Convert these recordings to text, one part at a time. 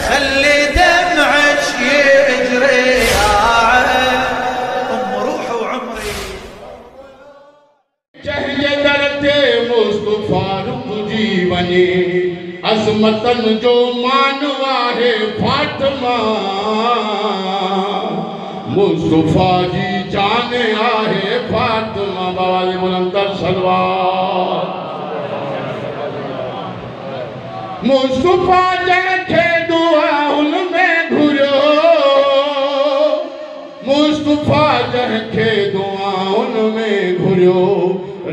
خلي دمعك يجري يا عين ام روحي وعمري चहिए दरते मुस्तफा रुक जीवनी अजमतन जो मानवा है फातिमा मुस्तफा जी जाने आहे फातिमा बाबा बुलंदर सलवार मुस्तफा जैसे दुआ उनमें घुरो मुस्तफा जैसे दुआ उनमें घुरो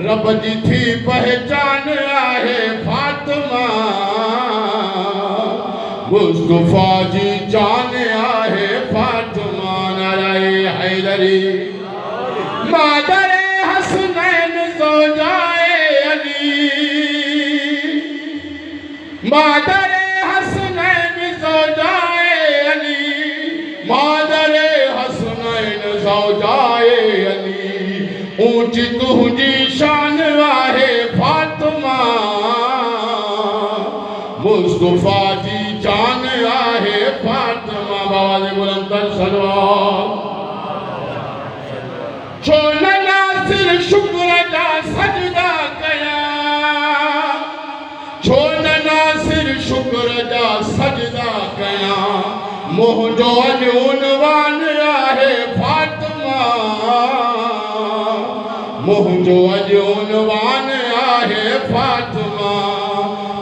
रब जी थी पहचान आहे फातिमा मुस्तफा जी जान आहे फातिमा नारे हैदरी मादरे हसनैन ज़ौजाए अली मादरे हसनैन ज़ौजाए अली मादरे हसनैन ज़ौजाए अली ऊंची तुझी शान आहे फातिमा मुस्तफा जी जान आहे फातिमा बाबा बुलंदर सलवार छो न नासिर शुक्र जा सजदा कया छो न नासिर शुक्र जा सजदा कया मुंहिंजो अॼु उनवान आहे फातिमा मुंहिंजो अॼु उनवान आहे फातिमा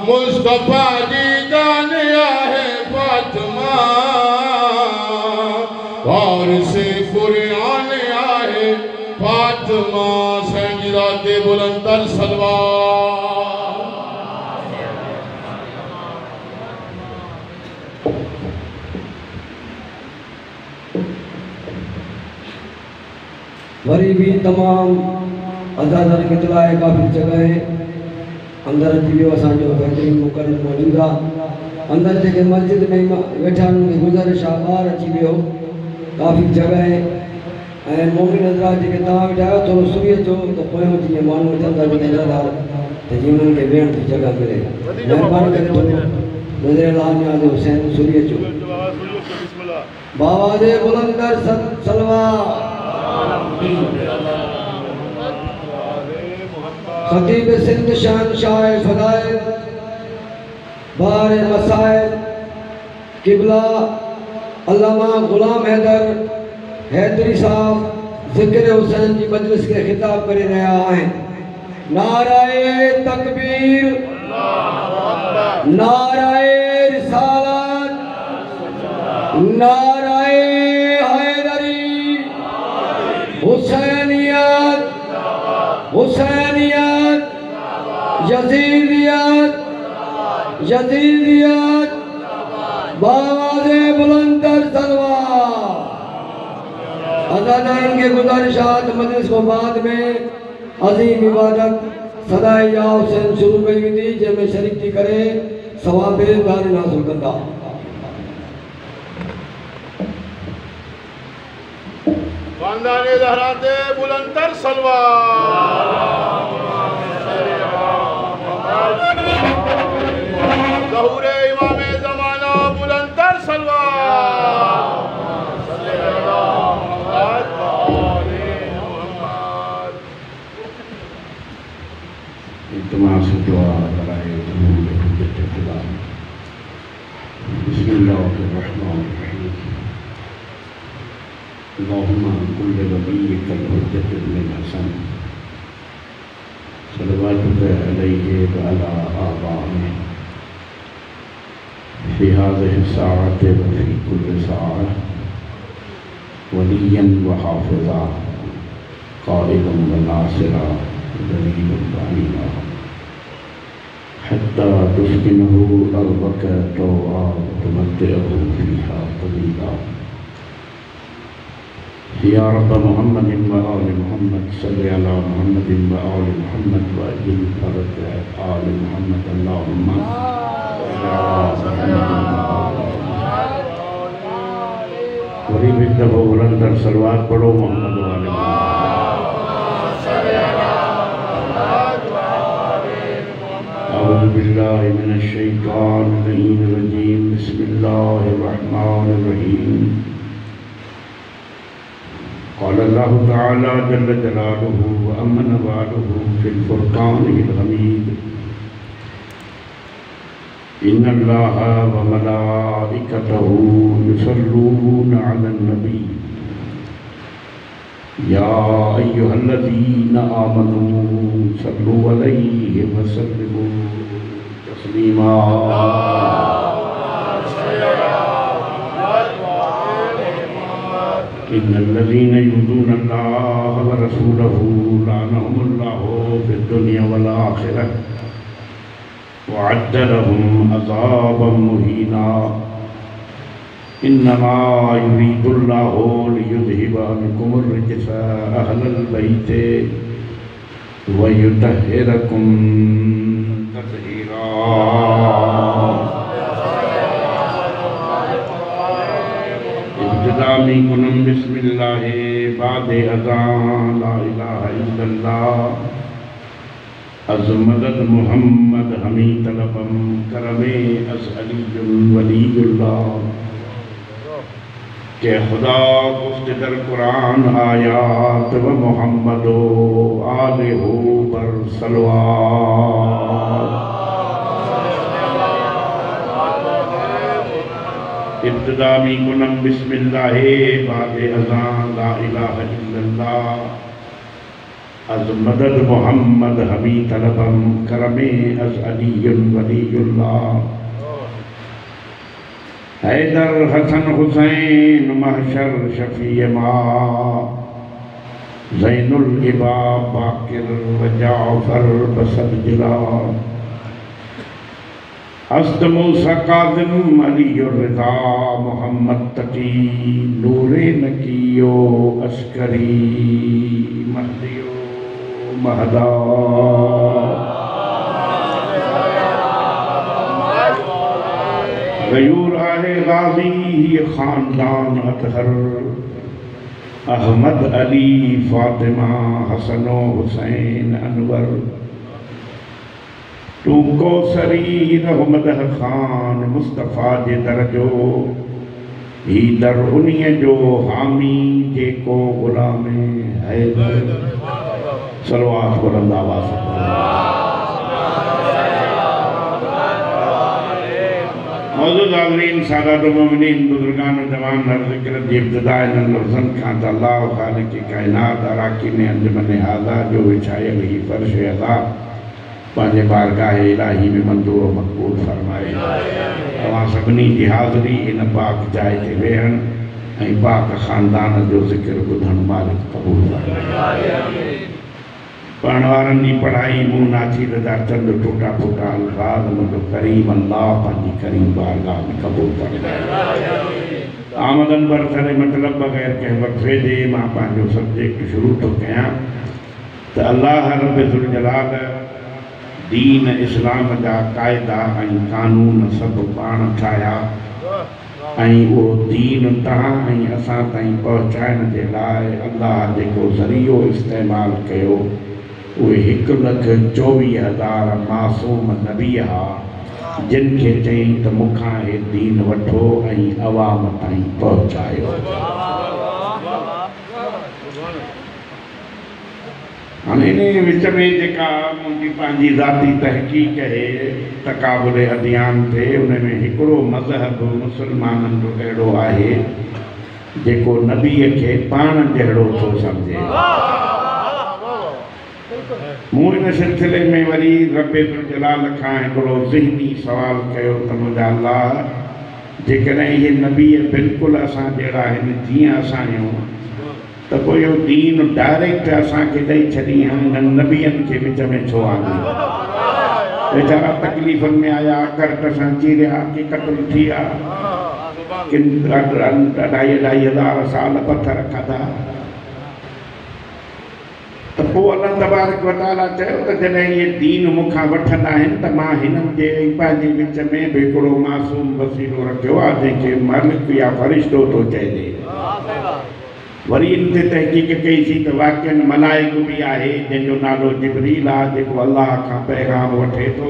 मुस्तफा जी जान आहे फातिमा वारिसे कुरान आहे फातिमा सजदा ते बुलंदर सलवार वरी भी तमाम अज़ादार के तलाए काफ़ी जगह अंदर अची वियो असांजो बेहतरीन मुक़र्रर मौजूद आहे अंदर जेके मस्जिद में वेठा आहिनि गुज़ारिश आहे ॿाहिरि अची वियो काफ़ी जगह ऐं मोमिन हज़रात जेके तव्हां वेठा आहियो थोरो सुरी अचो त पोयों जीअं माण्हू अचनि था जेके अज़ादार त जीअं उन्हनि खे वेहण जी जगह मिले महिरबानी करे थोरो नज़र लानिया जो हुसैन सुरी अचो बाबा जे बुलंदर सलवार खतीब सिंध शहंशाह फदाइल बार मसाइल किबला अल्लामा गुलाम हैदरी साहब ज़िक्र हुसैन जी मजलिस के खिताब करे रहा है नाराए तकबीर नाराए रिसालत नाराए हैदरी हुसैनियत हुसैनियत यजीदियत यजीदियत बावाज़े बुलंदर सलवार अज़ादारन के गुज़ारिशात मजलिस को बाद में अजीम इबादत सदाए या हुसैन शुरू कई वेंदी जंहिंमें शरीक थी करे सवाब दार हासिल कंदा खानदाने ज़हराते बुलंदर सलवार ज़हूरे इमामे ज़माना बुलंदर सलवार इल्तिमास दुआ कराए ज़रूर हुज्जत खुदा बिस्मिल्लाहिर्रहमानिर्रहीम अल्लाहुम्मा कुल्ल नबिय्यिकल हुज्जत इब्न हसन सल्लल्लाहु अलैहि व अला आबाइहि फ़ी हाज़िहि साअति व फ़ी कुल्लि साअह वलिय्यन व हाफ़िज़ा क़ाइदन व नासिरा दलीलन व अमीना हत्ता तुस्किनहु अर्ज़क तौआ व तुमत्तिअहु फ़ीहा क़लीला या रब्ब मुहम्मदिन व आलि मुहम्मद सल्लि अला मुहम्मदिन व आलि मुहम्मद व अजिल फरज आलि मुहम्मद अल्लाहुम्मा वरी भी तब बुलंदर सलवार पढ़ो मोहम्मद वाले अब बिल्लाहि मिनश शैतानिर रजीम। बिस्मिल्लाहिर रहमानिर रहीम। क़ाल अल्लाहु तआला जल्ल जलालुहु व अम्मा नवालुहु फिल फुरक़ानिल हमीद। इन्नल्लाहा व मलाइकतहु युसल्लूना अलन नबी या अय्युहल्लज़ीना आमनू सल्लु अलैहि व सल्लिमू तस्लीमा। इन्नल्लज़ीना युज़ूनल्लाह व रसूलहु लअनहुमुल्लाहु फिद्दुनिया वल आखिरह व अ'द्द लहुम अज़ाबन मुहीना। इन्नमा युरीदुल्लाहु लियुज़हिबा अन्कुमुर रिज्सा अहलल बैति व युतहिरकुम तत्हीरा। इब्तिदा कुनम बिस्मिल्लाहि बादे अज़ान ला इलाहा इल्लल्लाह अज़मदद मुहम्मद हमी तलबम करमे असअलियुल वलीयुल्लाह के खुदा गुफ्तदर कुरान आयात व मुहम्मदो आलिहु बर सलवात। इब्तिदा कुनम बिस्मिल्लाहि बादे अज़ान ला इलाहा इल्लल्लाह अज़मदद मुहम्मद हमी तलबम करमे असअलियुल वलीयुल्लाह। हैदर हसन हुसैन महशर शफीए मा ज़ैनुल इबाब बाकिर व जाफर बसद जिला। हस्त मूसा काज़िम अलीयुर रिज़ा मोहम्मद तकी नूरे नकियो अस्करी महदियो महदा। गयूर आहे गाज़ी ख़ानदान अतहर अहमद अली फ़ातिमा हसनो हुसैन अनवर। तू कौसरी रहमद ख़ान मुस्तफ़ा जे दरजो ही दर उन्हीअ जो हामी जेको ग़ुलामे हैदर। सलवात बुलंद आवाज़ मौजूद हाज़रीन सादात मोमिनीन बुजुर्गान जवान हर ज़िक्र जी इब्तिदा इन लफ्ज़न खां त अल्लाह ख़ालिक़ कायनात अराकीन अंजुमन हाज़ा जो विछायल ही फ़र्श अज़ा पंहिंजे बारगाह इलाही में मंज़ूर व मक़बूल फ़रमाए। तव्हां सभिनी जी हाज़िरी इन पाक जाइ ते वेहण ऐं पाक ख़ानदान जो ज़िक्र ॿुधण मालिक क़बूल फ़रमाए। पढ़ण वारनि जी पढ़ाई मुंहुं नाचीद जा चंद टूटा फूटा अल्फाज़ मुंहिंजो करीम अल्लाह पंहिंजी करीम बारगाह में क़बूल फरमाए। आमदन बरसरे मतिलब बग़ैर कंहिं वक़फ़े जे मां पंहिंजो सब्जेक्ट शुरू थो कयां त अल्लाह रब ज़ुल जलाल दीन इस्लाम जा क़ाइदा ऐं क़ानून सभु पाण ठाहिया ऐं उहो दीन तव्हां ऐं असां ताईं पहुचाइण जे लाइ अल्लाह जेको ज़रियो इस्तेमालु कयो उहे 1,24,000 मासूम नबी हा जिन खे चई त मूंखां हे दीन वठो ऐं अवाम ताईं पहुचायो। हाणे इन विच में जेका मुंहिंजी पंहिंजी ज़ाती तहक़ीक़ आहे तक़ाबुल अदियान ते उन में हिकिड़ो मज़हब मुस्लमाननि जो अहिड़ो आहे जेको नबीअ खे पाण जहिड़ो थो सम्झे। मूं इन सिलसिले में वरी रब्बे ज़ुल जलाल खां हिकिड़ो ज़हनी सवाल कयो त मुंहिंजा अल्लाह जेकॾहिं इहे नबीअ बिल्कुलु असां जहिड़ा आहिनि जीअं असां आहियूं त पोइ इहो दीन डायरेक्ट असांखे ॾेई छॾी हिननि नबीअनि खे विच में छो आंदी। वीचारा तकलीफ़ुनि में आया करट सां चीरिया कि क़त्ल थी विया किन 2,500 साल पथर खाधा त पोइ अल्लाह तबारक व तआला चयो त जॾहिं इहे दीन मूंखां वठंदा आहिनि त मां हिननि जे पंहिंजे विच में बि हिकिड़ो मासूम वसीलो रखियो आहे जंहिंखे मलिक या फ़रिश्तो थो चइजे। वरी इन ते तहक़ीक़ कईसीं त वाक़ई मलाइक बि आहे जंहिंजो नालो जिब्रील आहे जेको अल्लाह खां पैगाम वठे थो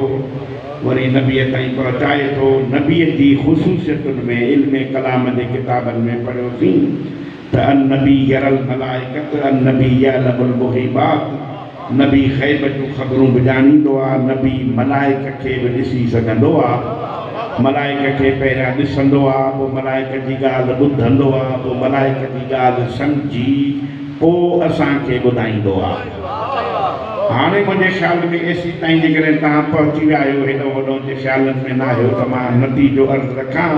वरी नबीअ ताईं पहुचाए थो। नबीअ जी ख़ुसूसियतुनि में इल्म कलाम जे किताबनि में पढ़ियोसीं त अन-नबी यरल मलाइकत, अन-नबी यअलमुल मुग़ीबात, नबी ग़ैब जूं ख़बरूं बि ॼाणींदो आहे। नबी मलाइक खे बि ॾिसी सघंदो आहे। मलाइक खे पहिरियां ॾिसंदो आहे, पोइ मलाइक जी ॻाल्हि ॿुधंदो आहे, पोइ मलाइक जी ॻाल्हि सम्झी पोइ असांखे ॿुधाईंदो आहे। हाणे मुंहिंजे ख़्याल में एसी ताईं जेकॾहिं तव्हां पहुची विया आहियो, हेॾो वॾो जे ख़्यालनि में न आहियो त मां नतीजो अर्ज़ु रखां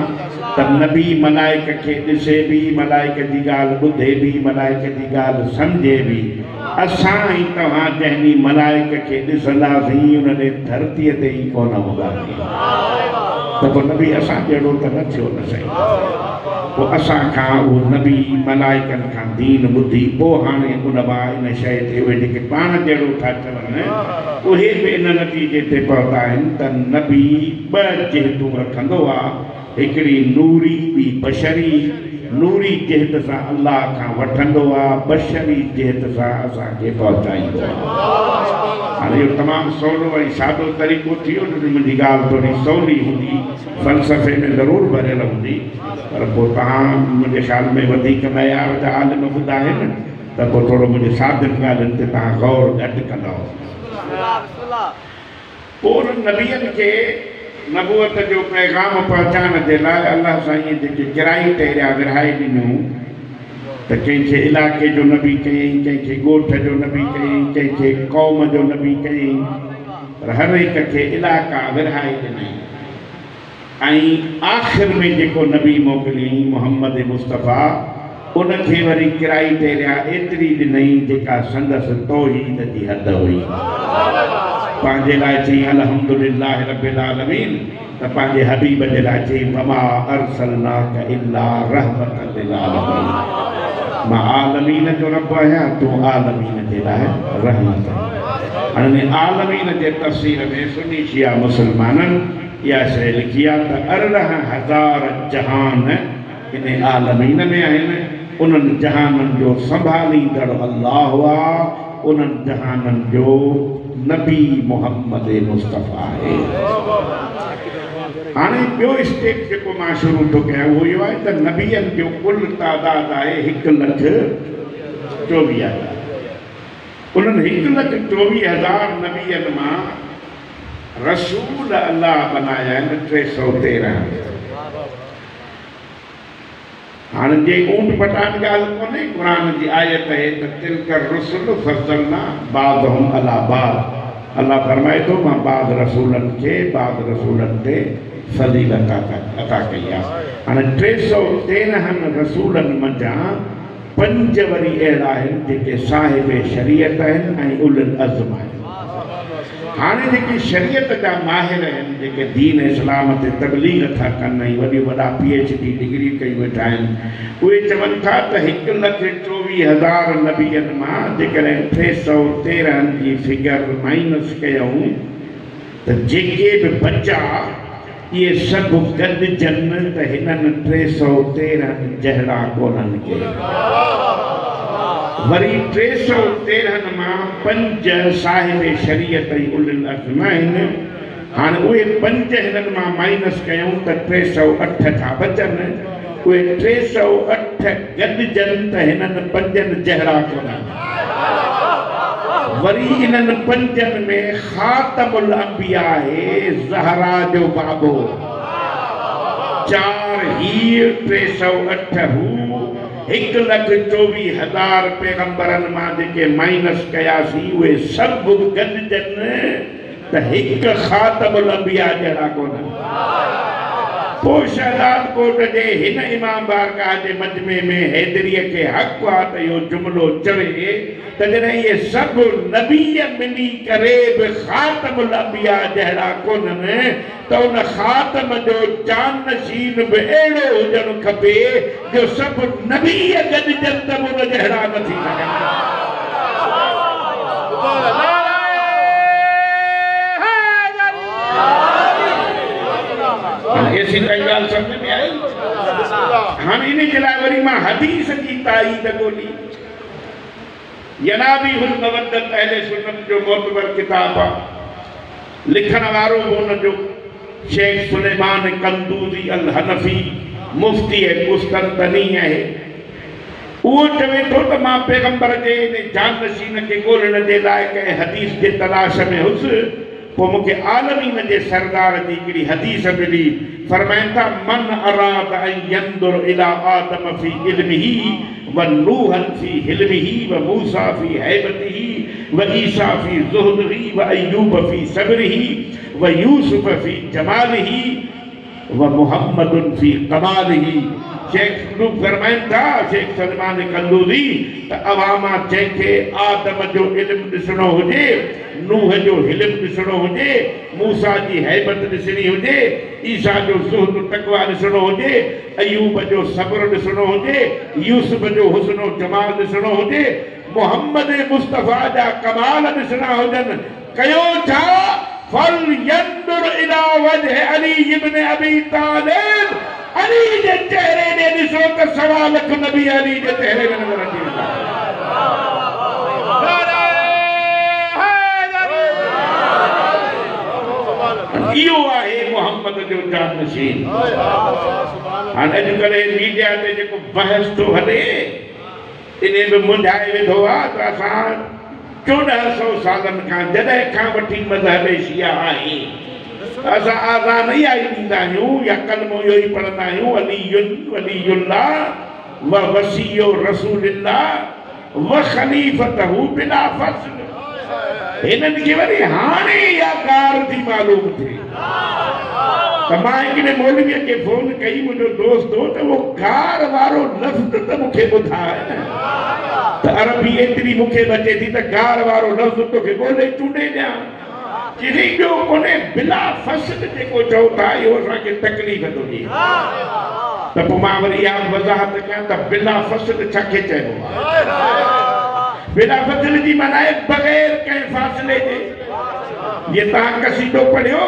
त नबी मलाइक खे ॾिसे बि, मलाइक जी ॻाल्हि ॿुधे बि, मलाइक जी ॻाल्हि सम्झे बि। असां ई तव्हां जंहिं मलाइक खे ॾिसंदासीं उन ॾे धरतीअ ते ई कोन हूंदासीं, त पोइ नबी असां जहिड़ो त न थियो न सही। पोइ असां खां उहो नबी मलाइकनि खां दीन ॿुधी पोइ हाणे उन मां इन शइ ते उहे जेके पाण जहिड़ो था चवनि उहे बि इन नतीजे ते पहुता आहिनि त नबी ॿ जिहतूं रखंदो आहे, हिकिड़ी नूरी ॿी बशरी। नूरी जिहत सां अल्लाह खां वठंदो आहे, बशरी जिहत सां असांखे पहुचाईंदो आहे। हाणे इहो तमामु सवलो ऐं सादो तरीक़ो थी वियो। मुंहिंजी ॻाल्हि थोरी सवली हूंदी, फ़लसफ़े में ज़रूरु भरियल हूंदी, पर पोइ तव्हां मुंहिंजे ख़्याल में वधीक मयार जा आलिम हूंदा आहिनि त पोइ थोरो मुंहिंजे सादिन ॻाल्हियुनि ते तव्हां गौर घटि कंदव। पोइ उन्हनि नबियनि खे नबूअत जो पैगाम पहुचाइण जे लाइ अलाह साईं जेके क्राइटेरिया विरहाए ॾिनियूं त कंहिंखे इलाइक़े जो नबी कयईं, कंहिंखे ॻोठ जो नबी कयईं, कंहिंखे क़ौम जो नबी कयईं, पर हर हिक खे इलाइक़ा विरहाए ॾिनई। ऐं आख़िर में जेको नबी मोकिलियईं मुहम्मद मुस्तफ़ा, उनखे वरी क्राइटेरिया एतिरी ॾिनई जेका संदसि तौहीद जी हद हुई। पंहिंजे लाइ चई अल्हम्दुलिल्लाह रब्बिल आलमीन, त पंहिंजे हबीब जे लाइ चई वमा अरसलनाक इल्ला रहमतन लिल आलमीन। मां आलमीन जो रब आहियां, तूं आलमीन जे लाइ रहमत आहीं। हाणे आलमीन जे तफ़सीर में सुन्नी शिया मुस्लमाननि इहा शइ लिखी आहे त 18,000 जहान इन आलमीन में आहिनि। उन्हनि जहाननि जो संभालींदड़ अल्लाह आहे, उन्हनि जहाननि जो नबी मुहम्मद मुस्तफ़ा आहे। हाणे ॿियो स्टेप जेको मां शुरू थो कयां उहो इहो आहे त नबियनि जो कुल तादाद आहे 1,24,000। उन्हनि 1,24,000 नबियनि मां रसूल अल्लाह बनाया आहिनि 313। हाणे जे ऊंट पटान ॻाल्हि कोन्हे, क़ुरान जी आयत आहे त तिलकर रुसुल फज़लना बाज़हुम अला बाज़। अल्लाह फरमाए थो मां बाज़ रसूलनि खे बाज़ रसूलनि ते फ़ज़ीलत अता कई आहे। हाणे 313 रसूलनि मंझां 5 वरी अहिड़ा आहिनि जेके साहिब शरीयत आहिनि ऐं उलुल अज़्म आहिनि। हाणे जेके शरीयत जा माहिर आहिनि, जेके दीन इस्लाम ते तबलीग था कनि ऐं वॾी वॾा PhD डिग्री कई वेठा आहिनि, उहे चवनि था त 1,24,000 नबियनि मां जेकॾहिं 313 जी फिगर माइनस कयूं त जेके बि बचा इहे सभु गॾिजनि त हिननि 313 जहिड़ा कोन्हनि के। वरी 313 मां 5 साहिब शरीयत ऐं उलुल अज़्म आहिनि। हाणे उहे 5 हिननि मां माइनस कयूं त 308 था बचनि। उहे 308 गॾिजनि त हिननि 5 जहिड़ा कोन्हनि। वरी इन्हनि 5 में ख़ातमुल अंबिया आहे, ज़हरा जो बाबो। 4 हीअ 308 हू। 1,24,000 पैगंबरनि मां जेके माइनस कयासीं उहे सभु गॾिजनि त हिकु ख़ातमुल अंबिया जहिड़ा कोन्हनि। पोइ शहदाद कोट जे हिन इमाम बारगाह जे मजमे में हैदरीअ खे हक़ आहे त इहो जुमिलो चवे त जॾहिं इहे सभु नबीअ मिली करे बि ख़ातमुल अंबिया जहिड़ा कोन्हनि त उन ख़ातम जो जानशीन बि अहिड़ो हुजणु खपे जो सभु नबीअ गॾिजनि त बि उन जहिड़ा न थी सघनि। ऐसी काई ॻाल्हि सम्झ में आई। हाणे इन जे लाइ वरी मां हदीस जी ताईद ॻोल्ही। यनाबीहुल मवद्दत अहले सुन्नत जो मोतबर किताब आहे। लिखण वारो बि हुन जो शेख सुलेमान कंदूजी अल हनफी मुफ्ती कुस्तंतनी है वो चवे तो त मां पैगंबर जे जानशीन के ॻोल्हण जे लाइ कंहिं हदीस जे तलाश में हुस पो मूंखे आलमीन जे सरदार जी हिकिड़ी हदीस मिली फरमाइनि था मन अराद अन यंदुर इला आदम फी इल्मिही व नूहन फी हिल्मिही व मूसा फी हैबतिही व ईसा फी ज़ुहदिही व अय्यूब फी सब्रिही व यूसुफ फी जमालिही व मुहम्मदुन फी कमालिही। शेख फरमाइनि था शेख सलमान कंदूजी त अवामा जंहिंखे आदम जो इल्म ॾिसणो हुजे नूह जो हिल्म ॾिसणो हुजे मूसा जी हैबत ॾिसणी हुजे ईसा जो ज़ुहद तक़वा ॾिसणो हुजे अयूब जो सब्र ॾिसणो हुजे यूसुफ जो हुस्न जमाल ॾिसणो हुजे मुहम्मद मुस्तफ़ा जा कमाल ॾिसणा हुजनि कयो छा फल यंदुर इला वजह अली इब्न अबी तालिब अली जे चेहरे ने ॾिसो त 1.25 लाख नबी अली जे चेहरे में नज़र अची वेंदा। इहो आहे मुहम्मद जो जानशीन। हाणे अॼुकल्ह मीडिया ते जेको बहस थो हले इन में मुंझाए वेठो आहे त असां 1400 सालनि खां जॾहिं खां वठी मज़हब शिया आहे असां आज़ान इहा ई ॾींदा आहियूं या कलमो इहो ई पढ़ंदा आहियूं अलीयुन वलीयुल्लाह व वसीयो रसूलिल्लाह व खलीफतहू बिला फस्ल। हिननि खे वरी हाणे इहा कार थी मालूम थिए त मां हिकिड़े मौलवीअ खे फोन कई मुंहिंजो दोस्त हो त उहो कार वारो लफ़्ज़ त मूंखे ॿुधाए त अरबी एतिरी मूंखे बचे थी त कार वारो लफ़्ज़ तोखे ॻोल्हे चूंडे ॾियां जिनी जो कोने बिला फस्ल जेको चओ था इहो असांखे तकलीफ़ थो ॾिए त पोइ मां वरी इहा वज़ाहत कयां त बिला फस्ल छाखे चइबो आहे। बिला फस्ल जी माना आहे बग़ैर कंहिं फ़ासिले जे। जीअं तव्हां कसीदो पढ़ियो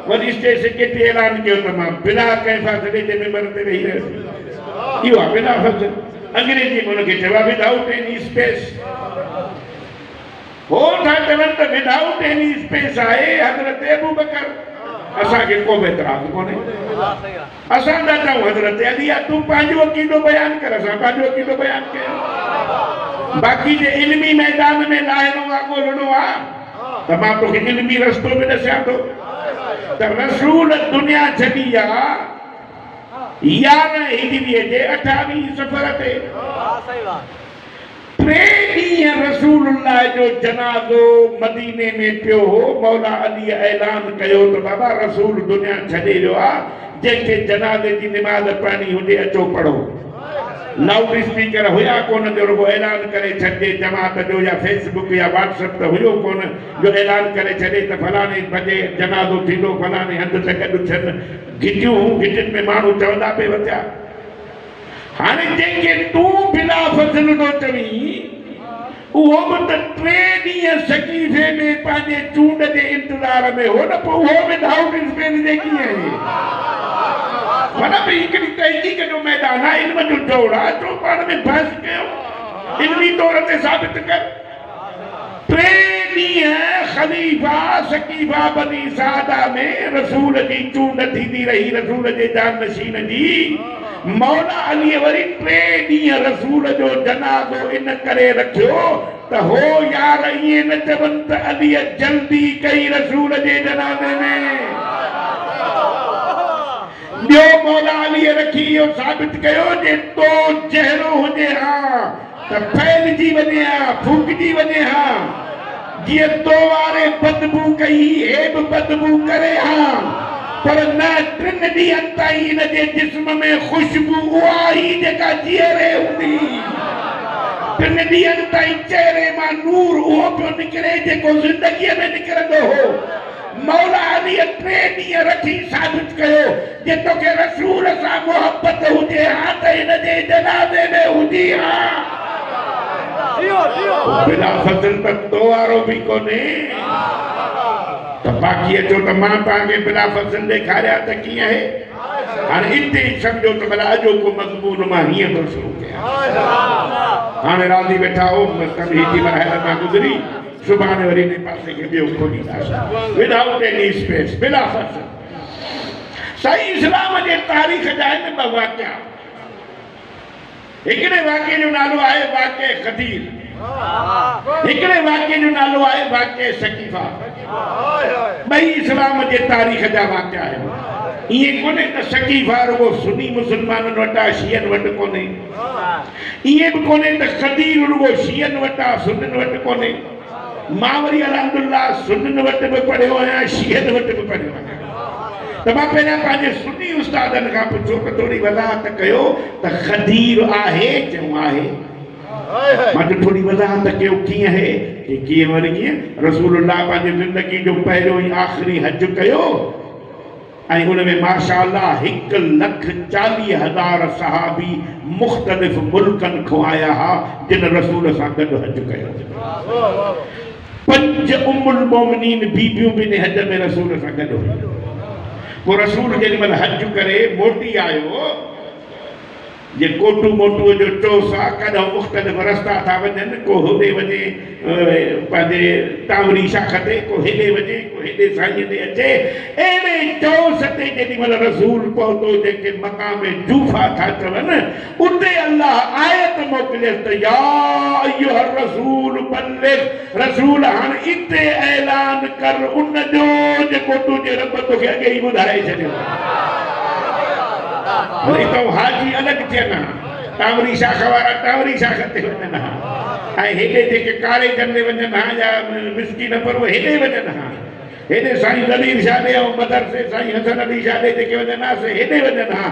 वरी स्टेज सेक्रेटरी ऐलान कयो त मां बिला कंहिं फ़ासिले जे मेंबर ते वेही रहियुसि इहो आहे बिला फस्ल। अंग्रेजी में उनखे चइबो आहे विदाउट एनी स्पेस। हो था चवनि त विदाउट एनी स्पेस आहे हज़रत अबू बकर असांखे को बि एतिराज़ कोन्हे असां था चऊं हज़रत अली तूं पंहिंजो अक़ीदो बयानु कर असां पंहिंजो अक़ीदो बयानु कयूं बाक़ी जे इल्मी मैदान में लाहिणो आहे ॻोल्हणो आहे त मां तोखे इल्मी रस्तो बि ॾसियां थो त रसूल दुनिया छॾी आहे 11 हिजरीअ जे 28 सफ़र ते 3 ॾींहं रसूलुल्लाह जो जनाज़ो मदीने में पियो हो मौला अली ऐलान कयो त बाबा रसूल दुनिया छॾे वियो आहे जंहिंखे जनाज़े जी निमाज़ पढ़णी हुजे अचो पढ़ो। लाउड स्पीकर हुया कोन जो रुगो ऐलान करे छॾे जमात जो या फेसबुक या व्हाट्सएप त हुयो कोन जो ऐलान करे छॾे त फलाणे बजे जनाज़ो थींदो फलाणे हंधि ते गॾु थियनि घिटियूं घिटियुनि में माण्हू चवंदा पे वथिया। हाणे जंहिंखे तूं बिला फज़ल थो चवीं उहो बि त 3 ॾींहं सकीफ़े में पंहिंजे चूंड जे इंतज़ार में हो न पोइ उहो बि डाउट स्पेन जे कीअं माना भई हिकिड़ी तहक़ीक़ जो मैदान आहे इल्म जो दौर आहे तो पाण में बहस कयो इल्मी तौर ते साबित कर। 3 ॾींहं ख़लीफ़ा सकीफ़ा बनी सादा में रसूल जी चूंड थींदी रही रसूल जे जानशीन जी मौला अली वरी 3 ॾींहं रसूल जो जनाज़ो इन करे रखियो त हो यार ईअं न चवनि त अली जल्दी कई रसूल जे जनाज़े में। ॿियो मौला अली रखी इहो साबित कयो जे तो चहिरो हुजे हा त फैलिजी वञे हा फूकिजी वञे हा जीअं तो वारे बदबू कई हे बि बदबू करे हा पर न 3 ॾींहंनि ताईं हिन जे जिस्म में ख़ुशबू उहा ई जेका जीअरे हूंदी 3 ॾींहंनि ताईं चहिरे मां नूर उहो पियो निकिरे जेको ज़िंदगीअ में निकिरंदो हो। मौला अली 3 ॾींहं रखी साबित कयो जे तोखे रसूल सां मोहबत हुजे हा त हिन जे जनाज़े में हुजी हा बिला फज़ल त तो वारो बि कोन्हे त बाक़ी अचो त मां तव्हांखे बिला फज़ल ॾेखारिया त कीअं आहे। हाणे हिते सम्झो त भला अॼोको मज़मून मां हीअं थो शुरू कयां हाणे राज़ी वेठा हो मतिलबु हेॾी मरहल मां गुज़री सुभाणे वरी इन पासे खे ॿियो खोलींदासीं विदाउट एनी स्पेस बिला फज़ल। सही इस्लाम जे तारीख़ जा आहिनि ॿ वाक़िया। हिकिड़े वाक़े जो नालो आहे वाक़े खदीर, हिकिड़े वाक़े जो नालो आहे वाक़े सकीफ़ा। ॿई इस्लाम जे तारीख़ जा वाक़िया आहिनि। इएं कोन्हे त सकीफ़ा रुगो सुन्नी मुस्लमाननि वटि आहे, शियनि वटि कोन्हे। इएं बि कोन्हे त खदीर रुगो शियनि वटि आहे, सुन्नियुनि वटि कोन्हे। मां वरी अल्हम्दुलिल्लाह सुन्नियुनि वटि बि पढ़ियो आहियां, शियनि वटि बि पढ़ियो आहियां। त मां पहिरियां पंहिंजे सुन्नी उस्तादनि खां पुछो त थोरी वज़ाहत कयो त खदीर आहे, चऊं आहे। मां चयो थोरी वज़ाहत कयो कीअं आहे कि कीअं वरी कीअं रसूलुल्लाह पंहिंजी ज़िंदगी जो पहिरियों ई आख़िरी हज कयो ऐं उन में माशाअल्लाह 1,40,000 सहाबी मुख़्तलिफ़ मुल्कनि खां आया हुआ जिन रसूल सां गॾु हज कयो। 5 उम्मुल मोमिनीन बीबियूं बि इन हज में रसूल सां गॾु हुयूं। पोइ रसूल जेॾी महिल हज करे मोटी आयो, जे कोटू मोटूअ जो चोस आहे, कॾहिं मुख़्तलिफ़ रस्ता था वञनि, को होॾे वञे पंहिंजे टावरी शाख ते, को हेॾे वञे, को हेॾे साईं ते अचे। अहिड़े चोस ते जेॾी महिल रसूल पहुतो जेके मक़ाम जूफा था चवनि, उते अल्लाह आयत मोकिलियसि त या अय्युहर रसूल बल्लिग़, रसूल हाणे इते ऐलान कर उन जो जेको तुंहिंजे रब तोखे अॻे ई ॿुधाए छॾियो। तो हाजी अलग थियनि, टावरी शाख वारा टावरी शाख ते वञनि हा, ऐं हेॾे जेके कारे झंडे वञनि हा या मिस्किन पर उहे हेॾे वञनि हा। हेॾे साईं ज़मीर शाह ॾे ऐं मदरसे साईं हसन अली शाह ॾे जेके वञनि हा से हेॾे वञनि हा।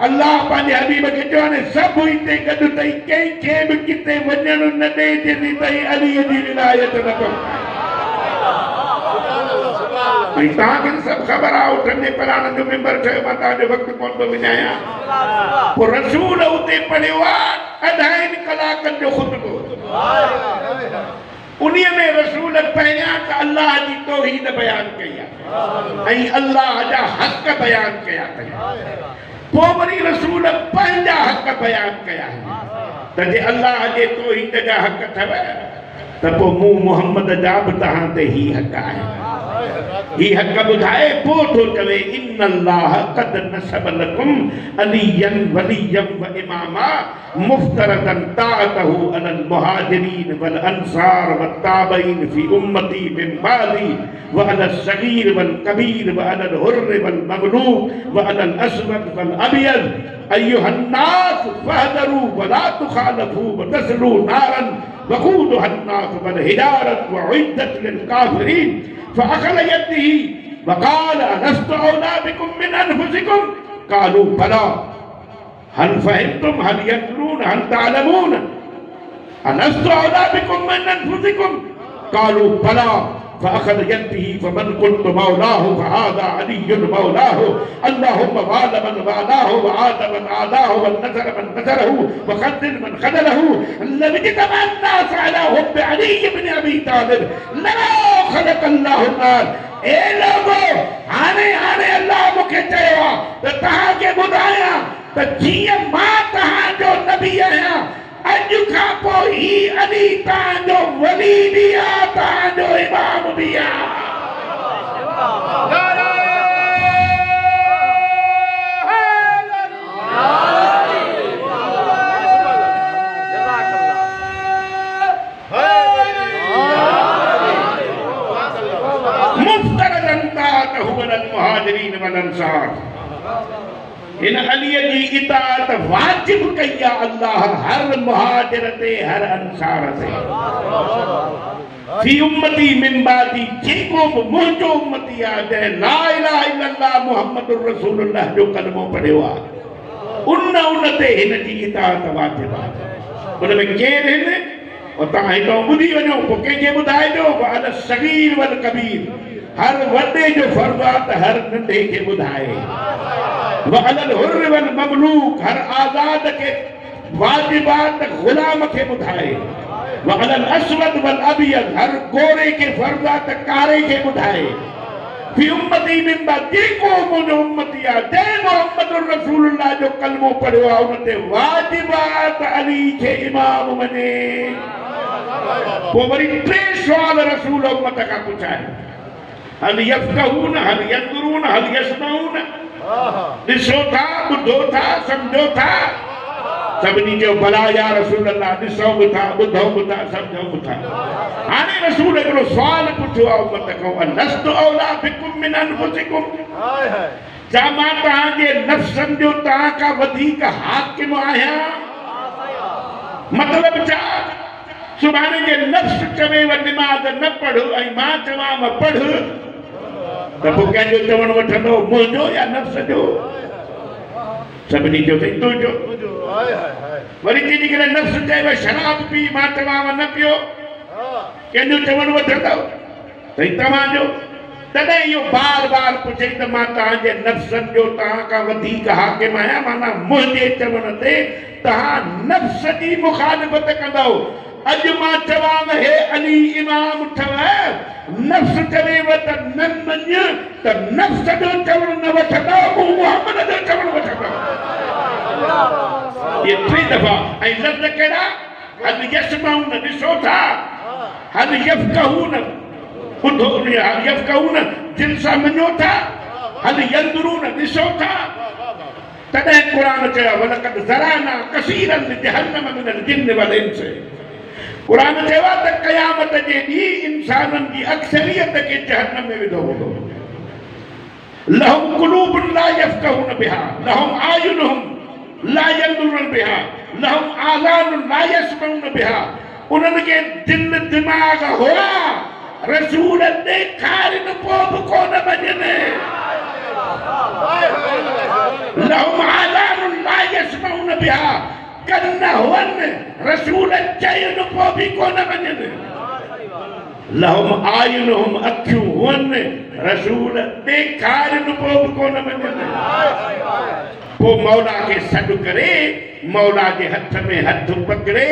अल्लाह पंहिंजे हबीब खे चयो हाणे सभु हिते गॾु अथई, कंहिंखे बि किथे वञणु न ॾे जेसीं ताईं अलीअ जी विलायत न कयो। तव्हांखे सभु ख़बर आहे, उठंदे पराणनि जो मेंबर ठहियो, मां तव्हांजो वक़्तु कोन थो विञायां। पोइ रसूल उते पढ़ियो आहे 2.5 कलाकनि जो ख़ुतबो। उन्हीअ में रसूल पहिरियां त अल्लाह जी तौहीद बयानु कई आहे ऐं अल्लाह जा हक़ बयानु कया अथई। पोइ वरी रसूल पंहिंजा हक़ बयानु कया आहिनि त जे अल्लाह जे तौहीद जा हक़ अथव त पोइ मूं मुहम्मद जा बि तव्हां ते ही हक़ आहे। ही हक़ ॿुधाए पोइ थो चवे इन्नल्लाह क़द नसब लकुम अलियन वलियम व इमामा मुफ्तरदन ताअतहु अलल मुहाजिरीन वल अंसार व ताबईन फी उम्मती मिन बादी व अलल सगीर वल कबीर व अलल हुर्र वल मगलूब व अलल अस्वद वल अबियद अय्युहन नास फहदरू व ला तुखालफू व तस्लू नारन वक़ूदुहा अन्नास वल हिजारत व उइद्दत लिल काफिरीन فأخذ يده وقال ألست أولى بكم من أنفسكم قالوا بلى هل فهمتم هل يدرون هل تعلمون ألست أولى بكم من أنفسكم قالوا بلى فأخذ يده فمن كنت مولاه فهذا علي مولاه اللهم وال من والاه وعاد من عاداه والنصر من نصره وخذل من خذله لم اجتمع الناس على حب علي بن أبي طالب لما خلق الله النار। ए लोगो हाणे अल्लाह मूंखे चयो आहे त तव्हांखे ॿुधायां त जीअं मां तव्हांजो नबी आहियां, अॼु खां पोइ ही अली तव्हांजो वली बि आहे, तव्हांजो इमाम बि आहे। मुहाजिरीन वल अंसार इन अलीअ जी इताअत वाजिब कई आहे अल्लाह हर मुहाजिर ते हर अंसार ते। फी उम्मती मिन बादी जेको बि मुंहिंजो उम्मती आहे जंहिं ला इलाहा इल्लल्लाह मुहम्मदुर रसूलुल्लाह जो कलमो पढ़ियो आहे उन ते हिन जी इताअत वाजिब आहे। उन में केरु आहिनि और तव्हां हितां ॿुधी वञो, पोइ कंहिंखे ॿुधाइजो अल सगीर वल कबीर, हर वॾे जो फर्ज़ आहे त हर नंढे खे ॿुधाए। वअलल हुर्र वल ममलूक, हर आज़ाद खे वाजिबात ग़ुलाम खे ॿुधाए। वअलल अस्वद वल अबियद, हर गोरे खे फर्ज़ आहे त कारे खे ॿुधाए। फी उम्मती मिन बाद, जेको मुंहिंजो उम्मती आहे जंहिं मुहम्मदुर रसूलुल्लाह जो कलमो पढ़ियो आहे उन ते वाजिबात अली खे इमाम वञे। पोइ वरी 3 सुवाल रसूल उम्मत खां पुछाए, हल यफ़क़हून हल यंज़ुरून हल यसमऊन, ॾिसो था, ॿुधो था, सम्झो था। सभिनी जो भला या रसूल अल्लाह, ॾिसो बि था, ॿुधो बि था, सम्झो बि था। हाणे रसूल हिकिड़ो सुवाल पुछियो आहे उम्मत खां, अलस्तु औला बिकुम मिन अनफुसिकुम, छा मां तव्हांजे नफ़्सनि जो तव्हां खां वधीक हाकिम आहियां? मतिलब छा? सुभाणे जे नफ़्स चवेव निमाज़ न पढ़ ऐं मां चवां पढ़, त पोइ कंहिंजो चवणु वठंदो, मुंहिंजो या नफ़्स जो? सभिनी जो सही तुंहिंजो। वरी कंहिंजी करे नफ़्स चएव शराब पी, मां चवां न पियो, कंहिंजो चवणु वठंदो? सही तव्हांजो। तॾहिं इहो बार बार पुछे त मां तव्हांजे नफ़्सनि जो तव्हां खां वधीक हाकिम आहियां, माना मुंहिंजे चवण ते तव्हां नफ़्स जी मुखालिफ़त कंदव। अॼु मां चवां हे अली इमाम ठव, नफ़्स चवेव त न मञ, त नफ़्स जो चवणु न वठंदो, मूं मुहम्मद जो चवणु वठंदो। ये 3 दफ़ा। ऐं लफ़्ज़ कहिड़ा? हल यस्माउन, ॾिसो था, हल यफ़क़हून, ॿुधो, हल यफ़क़हून दिलि सां मञो था, हल यंज़ुरून, ॾिसो था। तॾहिं क़ुरान चयो वलक़द ज़रअना कसीरन लिजहन्नम मिनल जिन्न वल इंस। क़ुरान चयो त क़यामत जे ॾींहुं इंसाननि जी अक्सरियत खे जहन्नम में विधो वेंदो। लहुम क़ुलूबुन ला यफ़क़हून बिहा, लहुम आयुनुहुम ला यंज़ुरून बिहा, लहुम आज़ानुन ला यस्मऊन बिहा। उन्हनि खे दिल दिमाग़ हुआ, रसूल ॾेखारिन पोइ बि कोन मञनि। लहुम आज़ानुन ला यस्मऊन बिहा, कन हुअनि, रसूल चयनि पोइ बि कोन मञनि। लहुम आयुनुहुम, अखियूं हुअनि, रसूल ॾेखारिन पोइ बि कोन मञनि। पोइ मौला खे सॾु करे, मौला जे हथ में हथ पकड़े,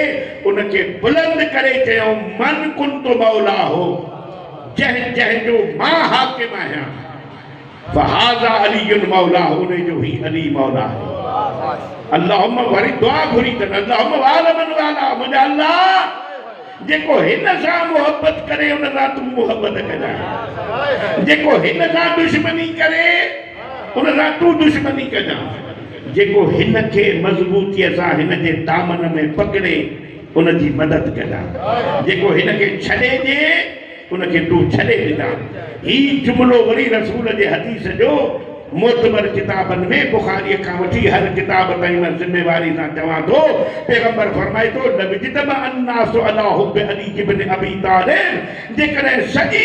उनखे बुलंद करे चयो मन कुंतु मौला हो, जंहिं जो मां हाकिम आहियां। फहाज़ा अलीयुन मौला, उन जो ही अली मौला है। अल्लाहुम्मा, वरी दुआ घुरी अथनि, अल्लाहुम्मा वाला मन वाला, मुंहिंजा अल्लाह जेको हिन सां मोहबत करे उन सां तूं मोहबत कजां, जेको हिन सां दुश्मनी करे उन सां तूं दुश्मनी कजां, जेको हिन खे मज़बूतीअ सां हिन जे दामन में पकड़े उन जी मदद कजां, जेको हिन खे छॾे ॾे उनखे तूं छॾे ॾिजां। ही जुमिलो वरी रसूल जे हदीस जो मोतबर किताबनि में, बुखारीअ खां वठी हर किताब ताईं मां ज़िम्मेवारी सां चवां थो। पैगंबर फरमाए थो लबिजतम अन्नासु अला हुब्बि अली इब्न अबी तालिब, जेकॾहिं सॼी